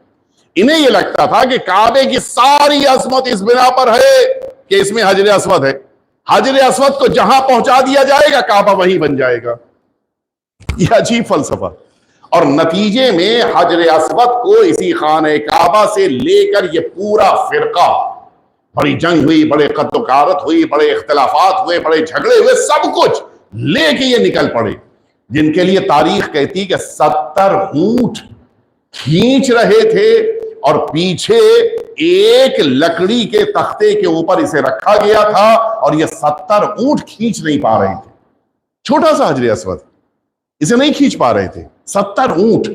انہیں یہ لگتا تھا کہ کعبے کی ساری عظمت اس بنا پر ہے کہ اس میں حجر اسود ہے. حجر اسود کو جہاں پہنچا دیا جائے گا کعبہ وہیں بن جائے گا. یہ عجیب فلسفہ. اور نتیجے میں حجر اسود کو اسی خانہ کعبہ سے لے کر یہ پورا فرقہ، بڑی جنگ ہوئی، بڑے قتل و غارت ہوئی، بڑے اختلافات ہوئے، بڑے جھگڑے ہوئے، سب کچھ لے کے یہ نکل پڑے، جن کے لیے تاریخ کہتی کہ 70 اونٹ کھینچ رہے تھے اور پیچھے ایک لکڑی کے تختے کے اوپر اسے رکھا گیا تھا اور یہ 70 اونٹ کھینچ نہیں پا رہے تھے. چھوٹا سا حجر اسود، اسے نہیں کھینچ پا رہے تھے. 70 اونٹ،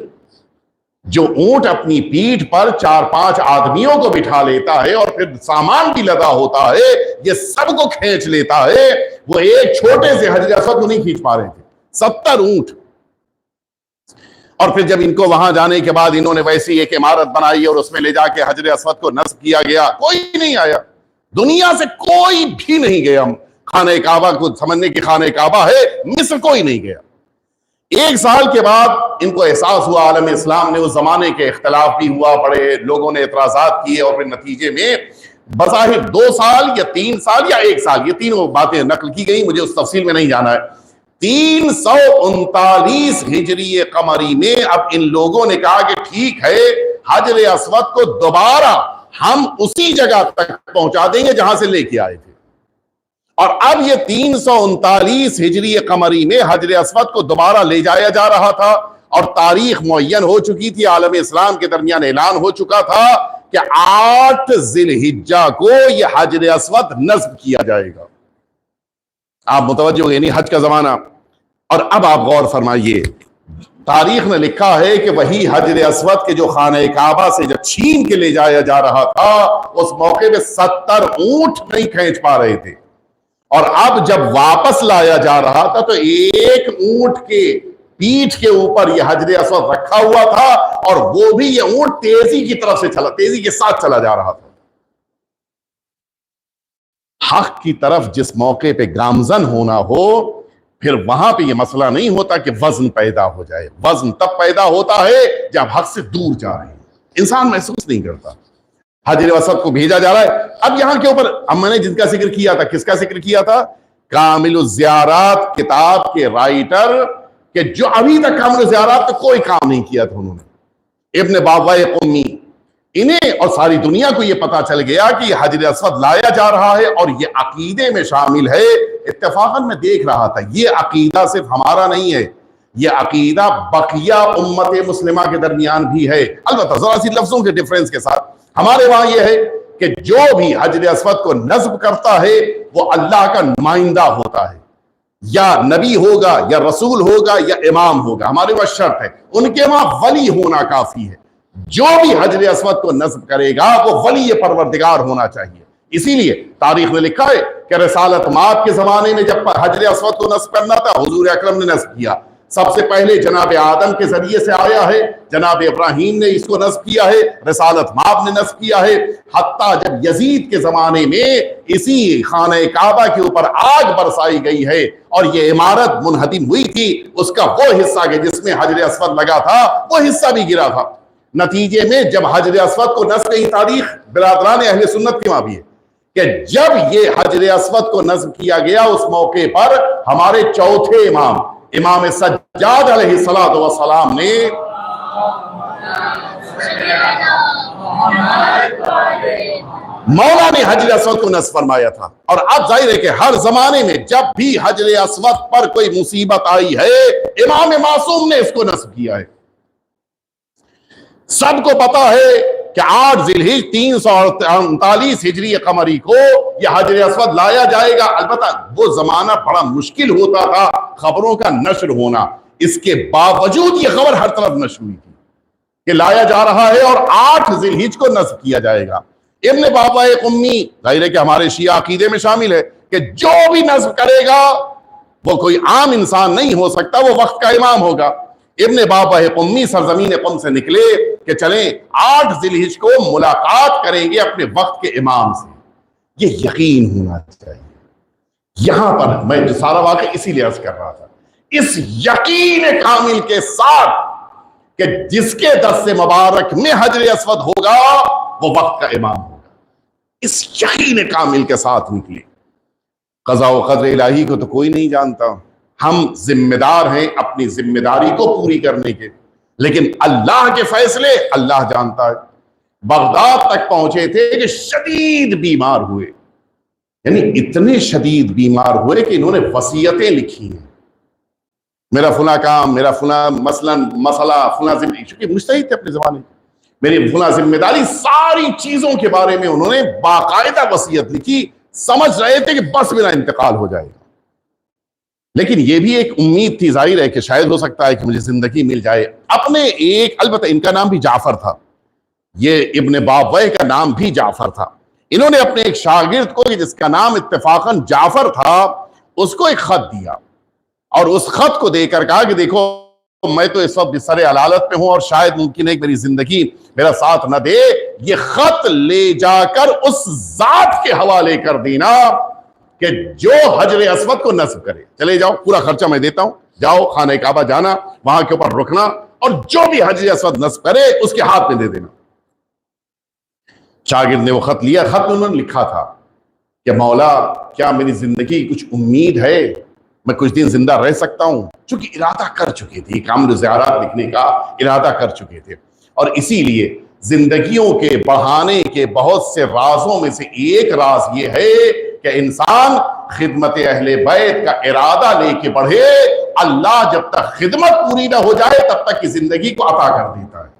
جو اونٹ اپنی پیٹھ پر 4-5 آدمیوں کو بٹھا لیتا ہے اور پھر سامان بھی لدا ہوتا ہے، یہ سب کو کھینچ لیتا ہے، وہ ایک چھوٹے سے حجر اسود کو نہیں کھینچ پا رہے تھے. 70 اونٹ. اور پھر جب ان کو وہاں جانے کے بعد انہوں نے ویسی ایک عمارت بنائی اور اس میں لے جا کے حجر اسود کو نصب کیا گیا. کوئی نہیں آیا، دنیا سے کوئی بھی نہیں گیا خانہ کعبہ کو سمجھنے کی خانہ کعبہ ہے. مصر کوئی نہیں گیا. 1 سال کے بعد ان کو احساس ہوا، عالم اسلام نے، اس زمانے کے اختلاف بھی ہوا، بڑے لوگوں نے اعتراضات کیے اور پھر نتیجے میں بظاہر 2 سال یا 3 سال یا 1 سال، یہ تینوں باتیں نقل کی گئی، مجھے اس تفصیل میں نہیں جانا ہے. 339 ہجری قمری میں اب ان لوگوں نے کہا کہ ٹھیک ہے، حجر اسود کو دوبارہ ہم اسی جگہ تک پہنچا دیں گے جہاں سے لے کے آئے تھے. اور اب یہ 339 ہجری قمری میں حجر اسود کو دوبارہ لے جایا جا رہا تھا اور تاریخ معین ہو چکی تھی، عالم اسلام کے درمیان اعلان ہو چکا تھا کہ 8 ذی الحجہ کو یہ حجر اسود نصب کیا جائے گا. آپ متوجہ ہو، یعنی حج کا زمانہ. اور اب آپ غور فرمائیے، تاریخ نے لکھا ہے کہ وہی حجر اسود کے جو خانہ کعبہ سے جب چھین کے لے جایا جا رہا تھا، اس موقع پہ 70 اونٹ نہیں کھینچ پا رہے تھے. اور اب جب واپس لایا جا رہا تھا تو ایک اونٹ کے پیٹھ کے اوپر یہ حجر اسود رکھا ہوا تھا اور وہ بھی یہ اونٹ تیزی کی طرف سے تیزی کے ساتھ چلا جا رہا تھا. حق کی طرف جس موقع پہ گامزن ہونا ہو، پھر وہاں پہ یہ مسئلہ نہیں ہوتا کہ وزن پیدا ہو جائے. وزن تب پیدا ہوتا ہے جب حق سے دور جا رہے ہیں. انسان محسوس نہیں کرتا. حجر اسود کو بھیجا جا رہا ہے. اب یہاں کے اوپر میں نے جن کا ذکر کیا تھا، کس کا ذکر کیا تھا؟ کامل الزیارات کتاب کے رائٹر، کہ جو ابھی تک کامل الزیارات پہ کوئی کام نہیں کیا تھا انہوں نے، ابن بابوائے قمی. انہیں اور ساری دنیا کو یہ پتا چل گیا کہ یہ حجر اسود لایا جا رہا ہے اور یہ عقیدے میں شامل ہے. اتفاقاً میں دیکھ رہا تھا، یہ عقیدہ صرف ہمارا نہیں ہے، یہ عقیدہ بقیہ امت مسلمہ کے درمیان بھی ہے. البتہ ذرا سی لفظوں کے ڈیفرنس کے ساتھ. ہمارے وہاں یہ ہے کہ جو بھی حجر اسود کو نصب کرتا ہے وہ اللہ کا نمائندہ ہوتا ہے، یا نبی ہوگا یا رسول ہوگا یا امام ہوگا. ہمارے وہاں شرط ہے، ان کے وہاں ولی ہونا کافی ہے. جو بھی حجر اسود کو نصب کرے گا وہ ولی پروردگار ہونا چاہیے. اسی لیے تاریخ میں لکھا ہے کہ رسالت مآب کے زمانے میں جب حجر اسود کو نصب کرنا تھا، حضور اکرم نے نصب کیا. سب سے پہلے جناب آدم کے ذریعے سے آیا ہے، جناب ابراہیم نے اس کو نصب کیا ہے، رسالت مآب نے نصب کیا ہے. حتیٰ جب یزید کے زمانے میں اسی خانہ کعبہ کے اوپر آگ برسائی گئی ہے اور یہ عمارت منہدم ہوئی تھی، اس کا وہ حصہ کہ جس میں حجر اسود لگا تھا وہ حصہ بھی گرا تھا. نتیجے میں جب حجر اسود کو نصب کی تاریخ برادران اہل سنت کی وہاں بھی ہے کہ جب یہ حجر اسود کو نصب کیا گیا، اس موقع پر ہمارے چوتھے امام سجاد علیہ السلام نے مولا نے حجر اسود کو نصب فرمایا تھا. اور اب ظاہر ہے کہ ہر زمانے میں جب بھی حجر اسود پر کوئی مصیبت آئی ہے، امام معصوم نے اس کو نصب کیا ہے. سب کو پتا ہے کہ 8 ذیلحج 339 ہجری قمری کو یہ حجر اسود لایا جائے گا. البتہ وہ زمانہ بڑا مشکل ہوتا تھا خبروں کا نشر ہونا، اس کے باوجود یہ خبر ہر طرف نشر ہوئی تھی کہ لایا جا رہا ہے اور 8 ذیلحج کو نصب کیا جائے گا. ابن بابا قمی ظاہر ہے کہ ہمارے شیعہ عقیدے میں شامل ہے کہ جو بھی نصب کرے گا وہ کوئی عام انسان نہیں ہو سکتا، وہ وقت کا امام ہوگا. ابن بابا قمی سرزمین قم سے نکلے کہ چلیں 8 ذیلحج کو ملاقات کریں گے اپنے وقت کے امام سے. یہ یقین ہونا چاہیے. یہاں پر میں سارا واقعہ اسی لیے عرض کر رہا تھا، اس یقین کامل کے ساتھ کہ جس کے دست مبارک میں حجر اسود ہوگا وہ وقت کا امام ہوگا، اس یقین کامل کے ساتھ نکلے. قضاء و قدر الہی کو تو کوئی نہیں جانتا، ہم ذمہ دار ہیں اپنی ذمہ داری کو پوری کرنے کے، لیکن اللہ کے فیصلے اللہ جانتا ہے. بغداد تک پہنچے تھے کہ شدید بیمار ہوئے، یعنی اتنے شدید بیمار ہوئے کہ انہوں نے وصیتیں لکھی ہیں، میرا فلاں کام، میرا فلاں مسئلہ فلاں ذمہ، چونکہ مجتہد تھے اپنے زمانے، میری فلاں ذمہ داری، ساری چیزوں کے بارے میں انہوں نے باقاعدہ وصیت لکھی. سمجھ رہے تھے کہ بس میرا انتقال ہو جائے گا، لیکن یہ بھی ایک امید تھی ظاہر ہے کہ شاید ہو سکتا ہے کہ مجھے زندگی مل جائے. اپنے ایک، البتہ ان کا نام بھی جعفر تھا، یہ ابن بابویہ کا نام بھی جعفر تھا. انہوں نے اپنے ایک شاگرد کو جس کا نام اتفاقاً جعفر تھا اس کو ایک خط دیا اور اس خط کو دے کر کہا کہ دیکھو میں تو اس وقت بستر علالت میں ہوں اور شاید ممکن ہے کہ میری زندگی میرا ساتھ نہ دے، یہ خط لے جا کر اس ذات کے حوالے کر دینا کہ جو حجر اسود کو نصب کرے. چلے جاؤ، پورا خرچہ میں دیتا ہوں، جاؤ خانہ کعبہ جانا، وہاں کے اوپر رکنا اور جو بھی حجر اسود نصب کرے اس کے ہاتھ میں دے دینا. شاگرد نے وہ خط لیا. خط میں انہوں نے لکھا تھا کہ مولا کیا میری زندگی کچھ امید ہے، میں کچھ دن زندہ رہ سکتا ہوں؟ چونکہ ارادہ کر چکے تھے، کامل زیارات لکھنے کا ارادہ کر چکے تھے، اور اسی لیے زندگیوں کے بڑھانے کے بہت سے رازوں میں سے ایک راز یہ ہے کہ انسان خدمت اہل بیت کا ارادہ لے کے بڑھے. اللہ جب تک خدمت پوری نہ ہو جائے تب تک کی زندگی کو عطا کر دیتا ہے.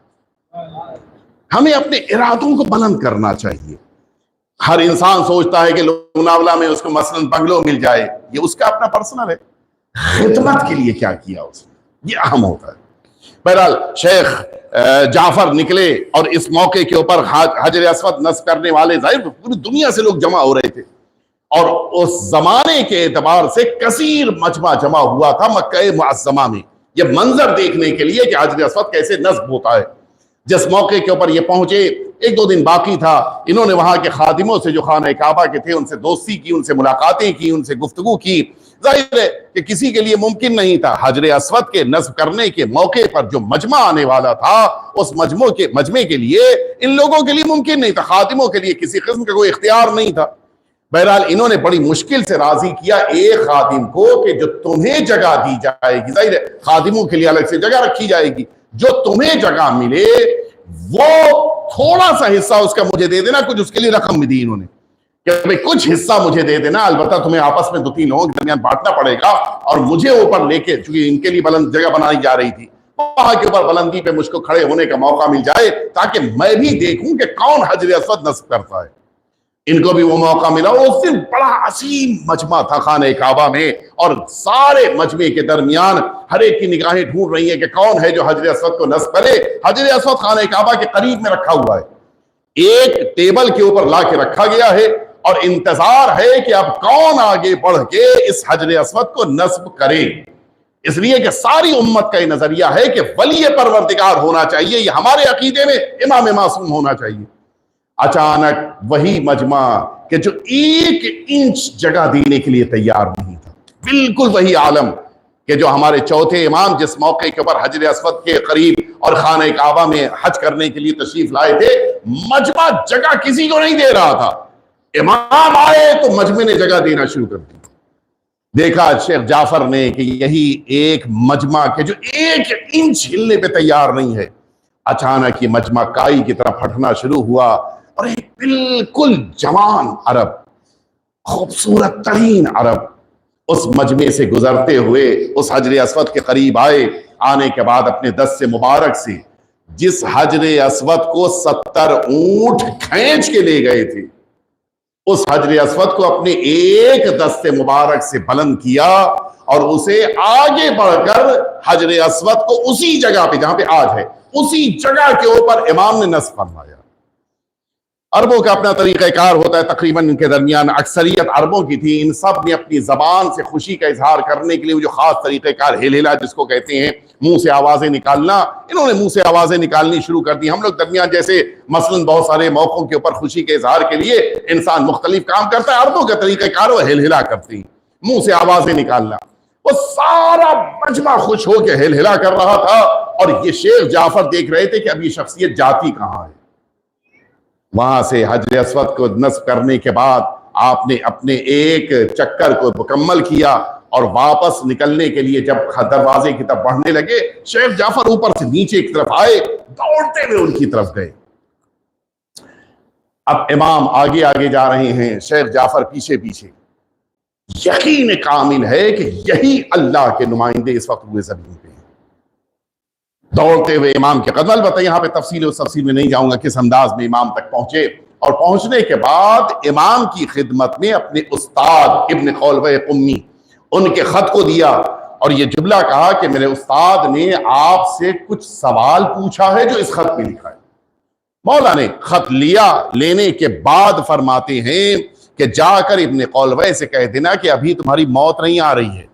ہمیں اپنے ارادوں کو بلند کرنا چاہیے. ہر انسان سوچتا ہے کہ لوناولا میں اس کو مثلاً بنگلو مل جائے، یہ اس کا اپنا پرسنل ہے. خدمت کے لیے کیا کیا اس نے، یہ اہم ہوتا ہے. بہرحال شیخ جعفر نکلے اور اس موقع کے اوپر حجر اسود نصب کرنے والے ظاہر پوری دنیا سے لوگ جمع ہو رہے تھے، اور اس زمانے کے اعتبار سے کثیر مجمع جمع ہوا تھا مکہ معظمہ میں یہ منظر دیکھنے کے لیے کہ حجر اسود کیسے نصب ہوتا ہے. جس موقع کے اوپر یہ پہنچے، 1-2 دن باقی تھا، انہوں نے وہاں کے خادموں سے جو خانہ کعبہ کے تھے ان سے دوستی کی، ان سے ملاقاتیں کی، ان سے گفتگو کی. ظاہر ہے کہ کسی کے لیے ممکن نہیں تھا حجر اسود کے نصب کرنے کے موقع پر جو مجمع آنے والا تھا اس مجمع کے لیے ان لوگوں کے لیے ممکن نہیں تھا، خادموں کے لیے کسی قسم کا کوئی اختیار نہیں تھا. بہرحال انہوں نے بڑی مشکل سے راضی کیا ایک خادم کو کہ جو تمہیں جگہ دی جائے گی، ظاہر ہے خادموں کے لیے الگ سے جگہ رکھی جائے گی، جو تمہیں جگہ ملے وہ تھوڑا سا حصہ اس کا مجھے دے دینا. کچھ اس کے لیے رقم بھی دی انہوں نے کہ کچھ حصہ مجھے دے دینا، البتہ تمہیں آپس میں 2-3 لوگوں کے درمیان بانٹنا پڑے گا، اور مجھے اوپر لے کے، چونکہ ان کے لیے بلند جگہ بنائی جا رہی تھی، وہاں کے اوپر بلندی پہ مجھ کو کھڑے ہونے کا موقع مل جائے تاکہ میں بھی دیکھوں کہ کون حجر اسود نصب کرتا ہے. ان کو بھی وہ موقع ملا. اس دن بڑا عظیم مجمع تھا خانہ کعبہ میں، اور سارے مجمع کے درمیان ہر ایک کی نگاہیں ڈھونڈ رہی ہیں کہ کون ہے جو حجر اسود کو نصب کرے. حجر اسود خانہ کعبہ کے قریب میں رکھا ہوا ہے، ایک ٹیبل کے اوپر لا کے رکھا گیا ہے، اور انتظار ہے کہ اب کون آگے بڑھ کے اس حجر اسود کو نصب کرے. اس لیے کہ ساری امت کا یہ نظریہ ہے کہ ولی پروردگار ہونا چاہیے، یہ ہمارے عقیدے میں امام معصوم ہونا چاہیے. اچانک وہی مجمع کہ جو 1 انچ جگہ دینے کے لیے تیار نہیں تھا، بالکل وہی عالم کہ جو ہمارے چوتھے امام جس موقع کے اوپر حجر اسود کے قریب اور خانہ کعبہ میں حج کرنے کے لیے تشریف لائے تھے، مجمع جگہ کسی کو نہیں دے رہا تھا. امام آئے تو مجمع نے جگہ دینا شروع کر دی. دیکھا شیخ جعفر نے کہ یہی ایک مجمع کہ جو 1 انچ ہلنے پہ تیار نہیں ہے. اچانک یہ مجمع کائی کی طرف پھٹنا شروع ہوا، اور ایک بالکل جوان عرب، خوبصورت ترین عرب اس مجمع سے گزرتے ہوئے اس حجر اسود کے قریب آئے. آنے کے بعد اپنے دست مبارک سے جس حجر اسود کو 70 اونٹ کھینچ کے لے گئے تھے، اس حجر اسود کو اپنے ایک دست مبارک سے بلند کیا اور اسے آگے بڑھ کر حجر اسود کو اسی جگہ پہ جہاں پہ آج ہے، اسی جگہ کے اوپر امام نے نصب فرمایا۔ عربوں کا اپنا طریقہ کار ہوتا ہے، تقریباً ان کے درمیان اکثریت عربوں کی تھی، ان سب نے اپنی زبان سے خوشی کا اظہار کرنے کے لیے وہ جو خاص طریقہ کار ہلہلا جس کو کہتے ہیں منہ سے آوازیں نکالنا، انہوں نے منہ سے آوازیں نکالنی شروع کر دی۔ ہم لوگ درمیان جیسے مثلاً بہت سارے موقعوں کے اوپر خوشی کے اظہار کے لیے انسان مختلف کام کرتا ہے، عربوں کا طریقہ کار وہ ہلہلا کرتے ہیں، منہ سے آوازیں نکالنا۔ وہ سارا مجمع خوش ہو کے ہلہلا کر رہا تھا اور یہ شیخ جعفر دیکھ رہے تھے کہ اب یہ شخصیت جاتی کہاں ہے۔ وہاں سے حجر اسود کو نصب کرنے کے بعد آپ نے اپنے ایک چکر کو مکمل کیا اور واپس نکلنے کے لیے جب دروازے کی طرف بڑھنے لگے، شیخ جعفر اوپر سے نیچے کی طرف آئے، دوڑتے ہوئے ان کی طرف گئے۔ اب امام آگے آگے جا رہے ہیں، شیخ جعفر پیچھے پیچھے۔ یقین کامل ہے کہ یہی اللہ کے نمائندے اس وقت ہوئے زمین پہ۔ دوڑتے ہوئے امام کے قدم، البتہ یہاں پہ تفصیل میں نہیں جاؤں گا کس انداز میں امام تک پہنچے، اور پہنچنے کے بعد امام کی خدمت میں اپنے استاد ابن خولوہ قمی ان کے خط کو دیا اور یہ جملہ کہا کہ میرے استاد نے آپ سے کچھ سوال پوچھا ہے جو اس خط میں لکھا ہے۔ مولا نے خط لیا، لینے کے بعد فرماتے ہیں کہ جا کر ابن خولوہ سے کہہ دینا کہ ابھی تمہاری موت نہیں آ رہی ہے،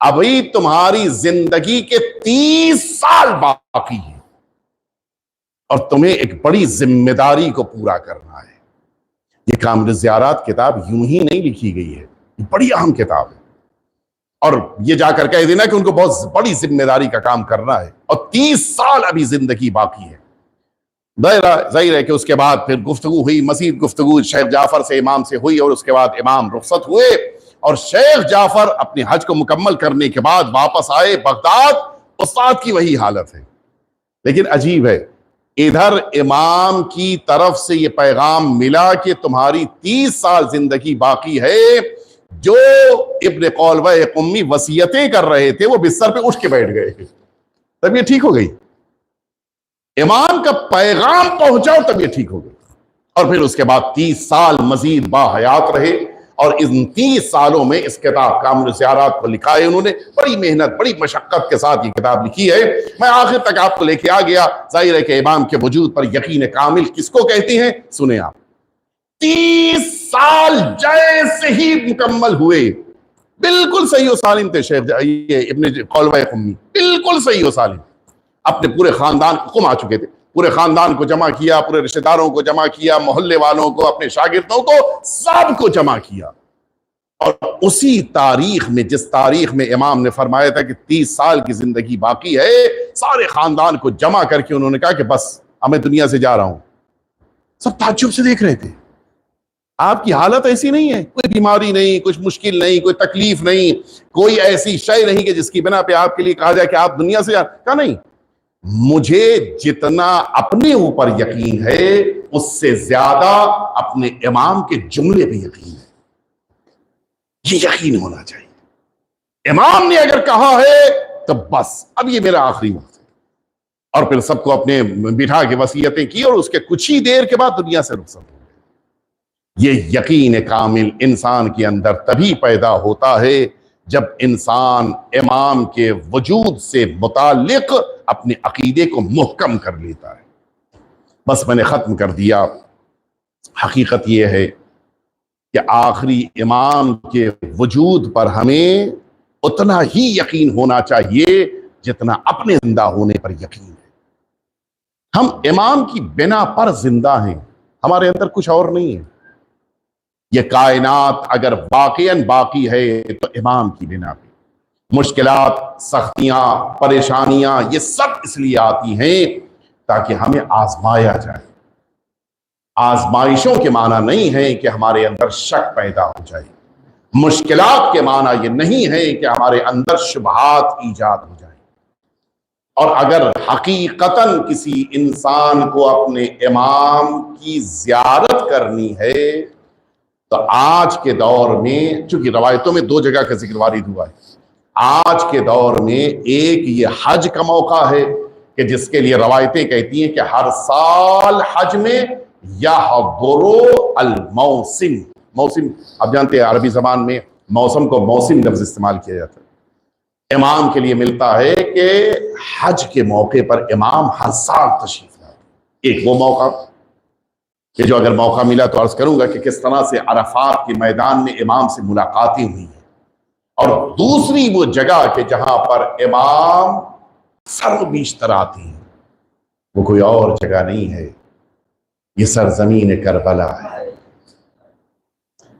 ابھی تمہاری زندگی کے 30 سال باقی ہیں اور تمہیں ایک بڑی ذمہ داری کو پورا کرنا ہے۔ یہ کامل زیارات کتاب یوں ہی نہیں لکھی گئی ہے، یہ بڑی اہم کتاب ہے، اور یہ جا کر کہہ دینا کہ ان کو بہت بڑی ذمہ داری کا کام کرنا ہے اور 30 سال ابھی زندگی باقی ہے۔ ظاہر ہے کہ اس کے بعد پھر گفتگو ہوئی، مزید گفتگو شیخ جعفر سے امام سے ہوئی، اور اس کے بعد امام رخصت ہوئے اور شیخ جعفر اپنے حج کو مکمل کرنے کے بعد واپس آئے بغداد۔ استاد کی وہی حالت ہے، لیکن عجیب ہے، ادھر امام کی طرف سے یہ پیغام ملا کہ تمہاری 30 سال زندگی باقی ہے۔ جو ابن خولوہ قمی وصیتیں کر رہے تھے وہ بستر پہ اٹھ کے بیٹھ گئے، تب یہ ٹھیک ہو گئی۔ امام کا پیغام پہنچا اور تب یہ ٹھیک ہو گئی، اور پھر اس کے بعد 30 سال مزید باحیات رہے، اور ان 30 سالوں میں اس کتاب کامل زیارات کو لکھا ہے انہوں نے۔ بڑی محنت، بڑی مشقت کے ساتھ یہ کتاب لکھی ہے۔ میں آخر تک آپ کو لے کے آ گیا۔ ظاہر ہے کہ امام کے وجود پر یقین کامل کس کو کہتے ہیں، سنیں آپ۔ 30 سال جیسے ہی مکمل ہوئے، بالکل صحیح و سالم تھے شیخ ابن خولوہ قمی، بالکل صحیح و سالم، اپنے پورے خاندان کو قم آ چکے تھے، پورے خاندان کو جمع کیا، پورے رشتہ داروں کو جمع کیا، محلے والوں کو، اپنے شاگردوں کو، سب کو جمع کیا، اور اسی تاریخ میں، جس تاریخ میں امام نے فرمایا تھا کہ 30 سال کی زندگی باقی ہے، سارے خاندان کو جمع کر کے انہوں نے کہا کہ بس اب میں دنیا سے جا رہا ہوں۔ سب تعجب سے دیکھ رہے تھے، آپ کی حالت ایسی نہیں ہے، کوئی بیماری نہیں، کچھ مشکل نہیں، کوئی تکلیف نہیں، کوئی ایسی شے نہیں کہ جس کی بنا پہ آپ کے لیے کہا جائے کہ آپ دنیا سے کہا نہیں، مجھے جتنا اپنے اوپر یقین ہے اس سے زیادہ اپنے امام کے جملے پہ یقین ہے۔ یہ یقین ہونا چاہیے، امام نے اگر کہا ہے تو بس اب یہ میرا آخری وقت ہے، اور پھر سب کو اپنے بٹھا کے وصیتیں کی، اور اس کے کچھ ہی دیر کے بعد دنیا سے رخصت ہو گئے۔ یہ یقین کامل انسان کے اندر تبھی پیدا ہوتا ہے جب انسان امام کے وجود سے متعلق اپنے عقیدے کو محکم کر لیتا ہے۔ بس میں نے ختم کر دیا۔ حقیقت یہ ہے کہ آخری امام کے وجود پر ہمیں اتنا ہی یقین ہونا چاہیے جتنا اپنے زندہ ہونے پر یقین ہے۔ ہم امام کی بنا پر زندہ ہیں، ہمارے اندر کچھ اور نہیں ہے۔ یہ کائنات اگر واقعاً باقی ہے تو امام کی بنا پہ۔ مشکلات، سختیاں، پریشانیاں یہ سب اس لیے آتی ہیں تاکہ ہمیں آزمایا جائے۔ آزمائشوں کے معنی نہیں ہے کہ ہمارے اندر شک پیدا ہو جائے، مشکلات کے معنی یہ نہیں ہے کہ ہمارے اندر شبہات ایجاد ہو جائیں۔ اور اگر حقیقتاً کسی انسان کو اپنے امام کی زیارت کرنی ہے تو آج کے دور میں، چونکہ روایتوں میں 2 جگہ کا ذکر وارد ہوا ہے، آج کے دور میں ایک یہ حج کا موقع ہے کہ جس کے لیے روایتیں کہتی ہیں کہ ہر سال حج میں یحضر الموسم، موسم آپ جانتے ہیں عربی زبان میں موسم کو موسم لفظ استعمال کیا جاتا ہے، امام کے لیے ملتا ہے کہ حج کے موقع پر امام ہر سال تشریف لائے۔ ایک وہ موقع کہ جو اگر موقع ملا تو عرض کروں گا کہ کس طرح سے عرفات کے میدان میں امام سے ملاقاتیں ہوئی ہیں، اور دوسری وہ جگہ کہ جہاں پر امام سر و بیشتر آتے ہیں، وہ کوئی اور جگہ نہیں ہے، یہ سرزمین کربلا ہے۔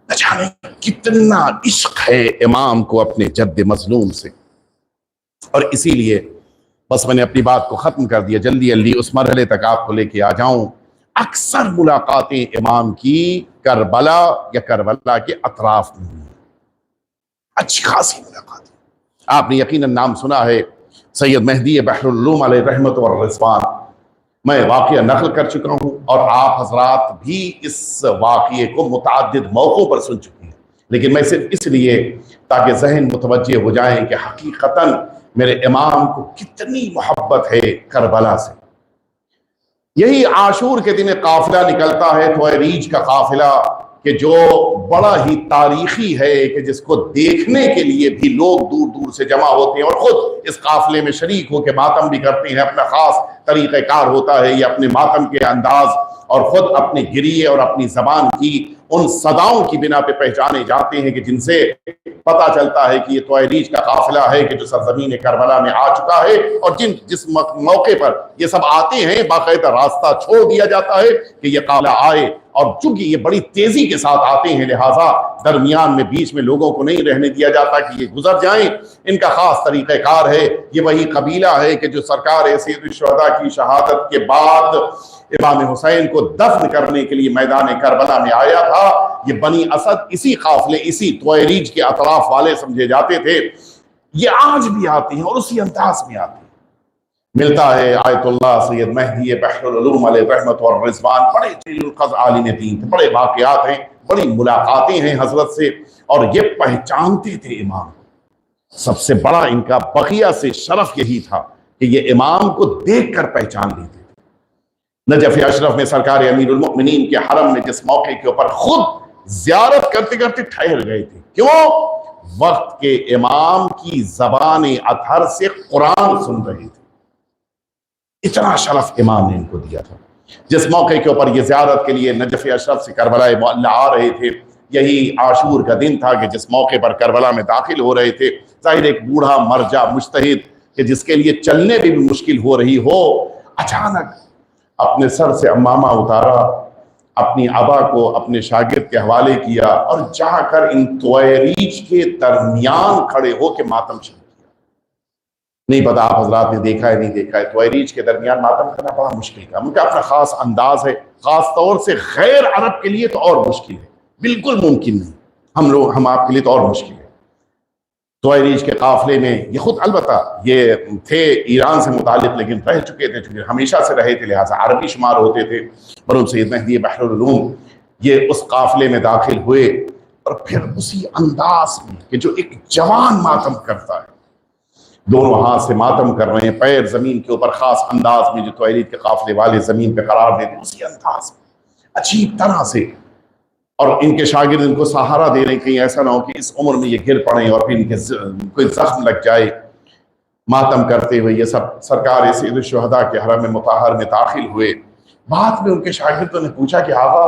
نہ جانے کتنا عشق ہے امام کو اپنے جد مظلوم سے، اور اسی لیے بس میں نے اپنی بات کو ختم کر دیا، جلدی جلدی اس مرحلے تک آپ کو لے کے آ جاؤں۔ اکثر ملاقاتیں امام کی کربلا یا کربلا کے اطراف میں ہوئی، اچھی خاصی ملاقاتیں۔ آپ نے یقیناً نام سنا ہے سید مہدی بحر العلوم علیہ رحمت و رضوان، میں واقعہ نقل کر چکا ہوں اور آپ حضرات بھی اس واقعے کو متعدد موقعوں پر سن چکے ہیں، لیکن میں صرف اس لیے تاکہ ذہن متوجہ ہو جائیں کہ حقیقتاً میرے امام کو کتنی محبت ہے کربلا سے۔ یہی عاشور کے دن قافلہ نکلتا ہے، توائریج کا قافلہ، کہ جو بڑا ہی تاریخی ہے، کہ جس کو دیکھنے کے لیے بھی لوگ دور دور سے جمع ہوتے ہیں اور خود اس قافلے میں شریک ہو کے ماتم بھی کرتے ہیں۔ اپنا خاص طریقہ کار ہوتا ہے یہ اپنے ماتم کے انداز، اور خود اپنے گریے اور اپنی زبان کی ان صداؤں کی بنا پہ پہچانے جاتے ہیں کہ جن سے پتا چلتا ہے کہ یہ توائریج کا قافلہ ہے کہ جو سرزمین کربلا میں آ چکا ہے، اور جس موقع پر یہ سب آتے ہیں باقاعدہ راستہ چھوڑ دیا جاتا ہے کہ یہ قافلہ آئے، اور چونکہ یہ بڑی تیزی کے ساتھ آتے ہیں لہٰذا درمیان میں بیچ میں لوگوں کو نہیں رہنے دیا جاتا کہ یہ گزر جائیں۔ ان کا خاص طریقہ کار ہے، یہ وہی قبیلہ ہے کہ جو سرکار سید الشہداء کی شہادت کے بعد امام حسین کو دفن کرنے کے لیے میدان کربلا میں آیا تھا۔ یہ بنی اسد اسی قافلے، اسی توائریج کے اطراف والے سمجھے جاتے تھے۔ یہ آج بھی آتے ہیں اور اسی انداز میں آتے ہیں۔ ملتا ہے آیت اللہ سید مہدی بحر العلوم علیہ رحمت اور رضوان، بڑے جلیل القدر عالم دین تھے، بڑے واقعات ہیں، بڑی ملاقاتیں ہیں حضرت سے، اور یہ پہچانتے تھے امام۔ سب سے بڑا ان کا بقیہ سے شرف یہی تھا کہ یہ امام کو دیکھ کر پہچان لیتے تھے۔ نجف اشرف میں سرکار امیر المؤمنین کے حرم میں جس موقع کے اوپر خود زیارت کرتے کرتے ٹھہر گئے تھے، کیوں؟ وقت کے امام کی زبان اطہر سے قرآن سن رہے تھے، اتنا شرف امام نے ان کو دیا تھا۔ جس موقع کے اوپر یہ زیارت کے لیے نجف اشرف سے کربلا معلی آ رہے تھے، یہی عاشور کا دن تھا کہ جس موقع پر کربلا میں داخل ہو رہے تھے۔ ظاہر ایک بوڑھا مرجع مجتہد کہ جس کے لیے چلنے بھی مشکل ہو رہی ہو، اچانک اپنے سر سے عمامہ اتارا، اپنی ابا کو اپنے شاگرد کے حوالے کیا، اور جا کر ان توائریج کے درمیان کھڑے ہو کے ماتم شروع کیا۔ نہیں پتا آپ حضرات نے دیکھا ہے نہیں دیکھا ہے، توائریج کے درمیان ماتم کرنا بڑا مشکل کا، ان کا اپنا خاص انداز ہے، خاص طور سے غیر عرب کے لیے تو اور مشکل ہے، بالکل ممکن نہیں، ہم آپ کے لیے تو اور مشکل ہے۔ توائریج کے قافلے میں یہ خود البتہ یہ تھے ایران سے متعلق، لیکن رہ چکے تھے، چونکہ ہمیشہ سے رہے تھے لہٰذا عربی شمار ہوتے تھے۔ مرحوم سید مہدی بحر العلوم یہ اس قافلے میں داخل ہوئے، اور پھر اسی انداز میں کہ جو ایک جوان ماتم کرتا ہے، دونوں ہاتھ سے ماتم کر رہے ہیں، پیر زمین کے اوپر خاص انداز میں جو توائریج کے قافلے والے زمین پہ قرار دیتے ہیں، اسی انداز میں عجیب طرح سے، اور ان کے شاگرد ان کو سہارا دے رہے ہیں کہیں ایسا نہ ہو کہ اس عمر میں یہ گر پڑیں اور پھر ان کے کوئی زخم لگ جائے۔ ماتم کرتے ہوئے یہ سب سرکار سید الشہداء کے حرم مطہر میں داخل ہوئے۔ بعد میں ان کے شاگردوں نے پوچھا کہ آقا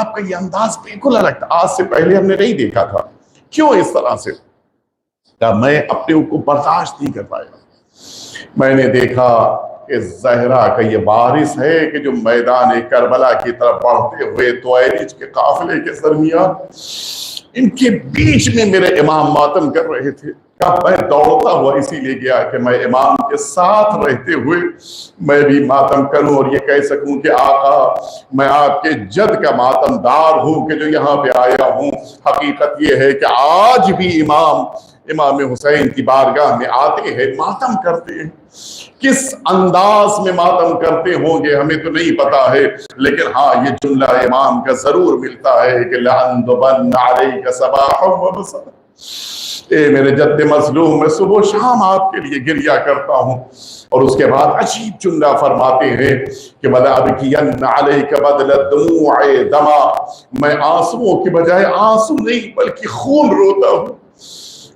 آپ کا یہ انداز بالکل الگ تھا، آج سے پہلے ہم نے نہیں دیکھا تھا، کیوں اس طرح سے؟ کہ میں اپنے کو برداشت نہیں کر پایا، میں نے دیکھا کہ زہرا کا یہ وارث ہے کہ جو میدان کربلا کی طرف بڑھتے ہوئے توائریج کے قافلے کے درمیان ان کے بیچ میں میرے امام ماتم کر رہے تھے۔ میں دوڑتا ہوا اسی لیے گیا کہ میں امام کے ساتھ رہتے ہوئے میں بھی ماتم کروں اور یہ کہہ سکوں کہ آقا میں آپ کے جد کا ماتم دار ہوں کہ جو یہاں پہ آیا ہوں۔ حقیقت یہ ہے کہ آج بھی امام حسین کی بارگاہ میں آتے ہیں، ماتم کرتے ہیں، کس انداز میں ماتم کرتے ہوں گے ہمیں تو نہیں پتا ہے، لیکن ہاں یہ جملہ امام کا ضرور ملتا ہے کہ لَأَنْدُبَنَّ عَلَيْكَ صَبَاحًا وَمَسَاءً، اے میرے جد مظلوم، میں صبح و شام آپ کے لیے گریا کرتا ہوں۔ اور اس کے بعد عجیب جملہ فرماتے ہیں کہ وَلَا أَبْكِيَنَّ عَلَيْكَ بَدْلَ الدُّمُوعِ دَمًا، میں آنسوؤں کی بجائے آنسو نہیں بلکہ خون روتا ہوں۔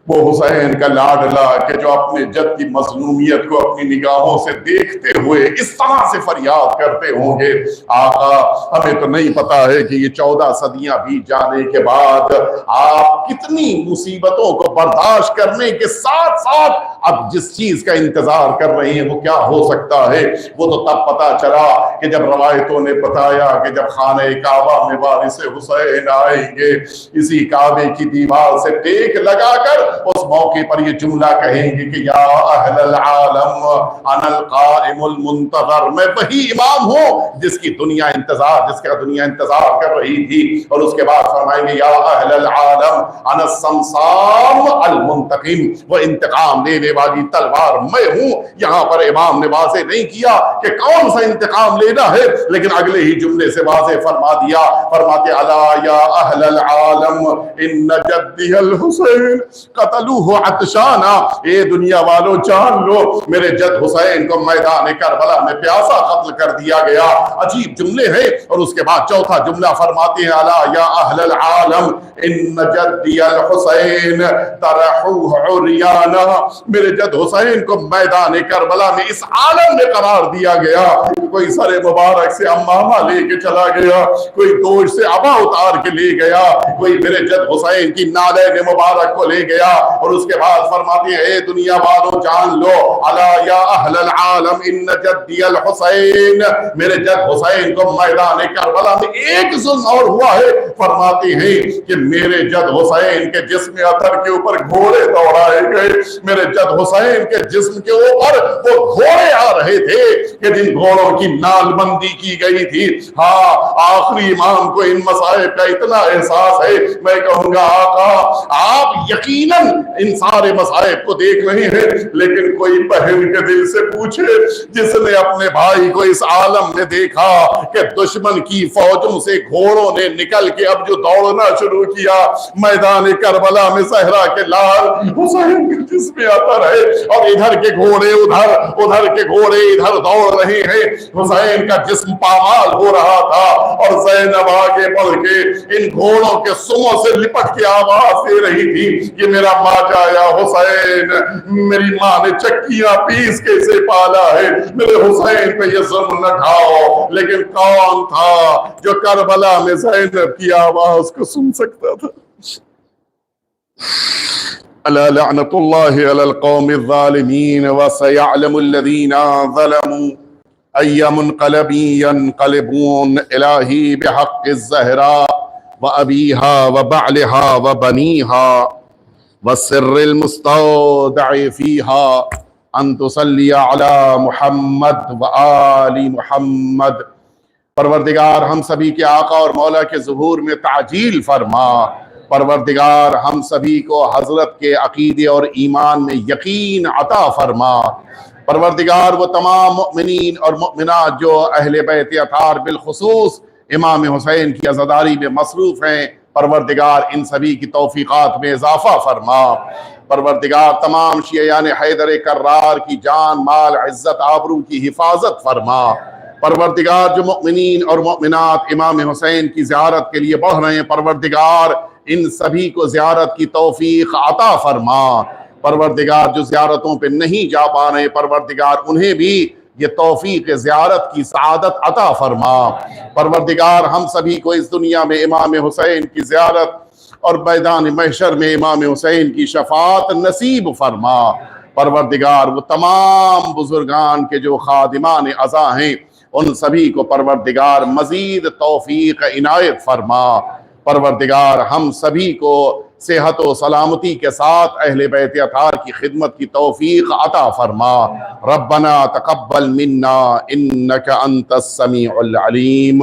وہ حسین کا لاڈلا کہ جو اپنے جد کی مظلومیت کو اپنی نگاہوں سے دیکھتے ہوئے اس طرح سے فریاد کرتے ہوں گے، آقا ہمیں تو نہیں پتا ہے کہ یہ 14 صدیاں بیت جانے کے بعد آپ کتنی مصیبتوں کو برداشت کرنے کے ساتھ ساتھ اب جس چیز کا انتظار کر رہے ہیں وہ کیا ہو سکتا ہے۔ وہ تو تب پتا چلا کہ جب روایتوں نے بتایا کہ جب خانہ کعبہ میں وارث حسین آئیں گے، اسی کعبے کی دیوار سے ٹیک لگا کر اس موقع پر یہ جملہ کہیں گے کہ یا اہل العالم انا القائم المنتظر، میں وہی امام ہوں جس کا دنیا انتظار کر رہی تھی۔ اور اس کے بعد فرمائیں گے یا اہل العالم انا الصمصام المنتقم، وہ انتقام لینے والی تلوار میں ہوں۔ یہاں پر امام نے واضح نہیں کیا کہ کون سا انتقام لینا ہے، لیکن اگلے ہی جملے سے واضح فرما دیا، فرماتے الا یا اہل العالم ان جدی الحسین قتلوہ عطشانا، اے دنیا والو جان لو میرے جد حسین کو میدان کربلا میں پیاسا قتل کر دیا گیا۔ عجیب جملے ہیں۔ اور اس کے بعد چوتھا جملہ فرماتے ہیں الا یا اہل العالم ان جدی الحسین طرحوہ عریانا، میرے جد حسین کو میدان کربلا میں اس عالم میں قرار دیا گیا، کوئی سر مبارک سے امامہ لے کے چلا گیا، کوئی دوش سے عبا اتار کے لے گیا، کوئی میرے جد حسین کی نالین مبارک کو لے گیا۔ اور اس کے بعد فرماتے ہیں اے دنیا والوں جان لو الا یا اہل العالم ان جدی الحسین، میرے جد حسین کو میدان کربلا میں ایک ظلم اور ہوا ہے، فرماتے ہیں کہ میرے جد حسین کے جسم اطہر کے اوپر گھوڑے دوڑائے گئے، میرے جد حسین کے جسم کے اوپر وہ گھوڑے آ رہے تھے کہ جن گھوڑوں کی نال بندی کی گئی تھی۔ ہاں آخری امام کو ان مصائب کا اتنا احساس ہے، میں کہوں گا آقا آپ یقیناً ان سارے مصائب کو دیکھ رہے ہیں، لیکن کوئی بہن کے دل سے پوچھے جس نے اپنے بھائی کو اس عالم میں دیکھا کہ دشمن کی فوجوں سے گھوڑوں نے نکل کے اب جو دوڑنا شروع کیا میدان کربلا میں، صحرا کے لال حسین کے جسم آتا رہے اور ادھر کے گھوڑے ادھر کے گھوڑے ادھر دوڑ رہے ہیں، حسین کا جسم پامال ہو رہا تھا اور زینب آگے بڑھ کے ان گھوڑوں کے سموں سے لپٹ کے آواز دے رہی تھی کہ میرا ماں جایا حسین، میری ماں نے چکیاں پیس کے اسے پالا ہے، میرے حسین پہ یہ ظلم نہ ڈھاؤ۔ لیکن کون تھا جو کربلا میں زینب کی آواز کو سن سکتا تھا؟ الا لعنت اللہ علی القوم الظالمین وسیعلم الذین ظلموا ای منقلب ینقلبون الہی بحق الزہراء وابیہا وبعلہا وبنیہا والسر المستودع فیہا ان تصلی علی محمد وآل محمد۔ پروردگار ہم سبھی کے آقا اور مولا کے ظہور میں تعجیل فرما، پروردگار ہم سبھی کو حضرت کے عقیدے اور ایمان میں یقین عطا فرما، پروردگار وہ تمام مؤمنین اور مؤمنات جو اہل بیت اطہار بالخصوص امام حسین کی عزاداری میں مصروف ہیں، پروردگار ان سبھی کی توفیقات میں اضافہ فرما، پروردگار تمام شیعیان حیدر کرار کی جان مال عزت آبرو کی حفاظت فرما، پروردگار جو مؤمنین اور مؤمنات امام حسین کی زیارت کے لیے بڑھ رہے ہیں، پروردگار ان سبھی کو زیارت کی توفیق عطا فرما، پروردگار جو زیارتوں پہ نہیں جا پا رہے، پروردگار انہیں بھی یہ توفیق زیارت کی سعادت عطا فرما، پروردگار ہم سبھی کو اس دنیا میں امام حسین کی زیارت اور میدان محشر میں امام حسین کی شفاعت نصیب فرما، پروردگار وہ تمام بزرگان کے جو خادمان عزا ہیں ان سبھی کو پروردگار مزید توفیق عنایت فرما، پروردگار ہم سبھی کو صحت و سلامتی کے ساتھ اہل بیت اطہار کی خدمت کی توفیق عطا فرما۔ ربنا تقبل منا انک انت السمیع العلیم۔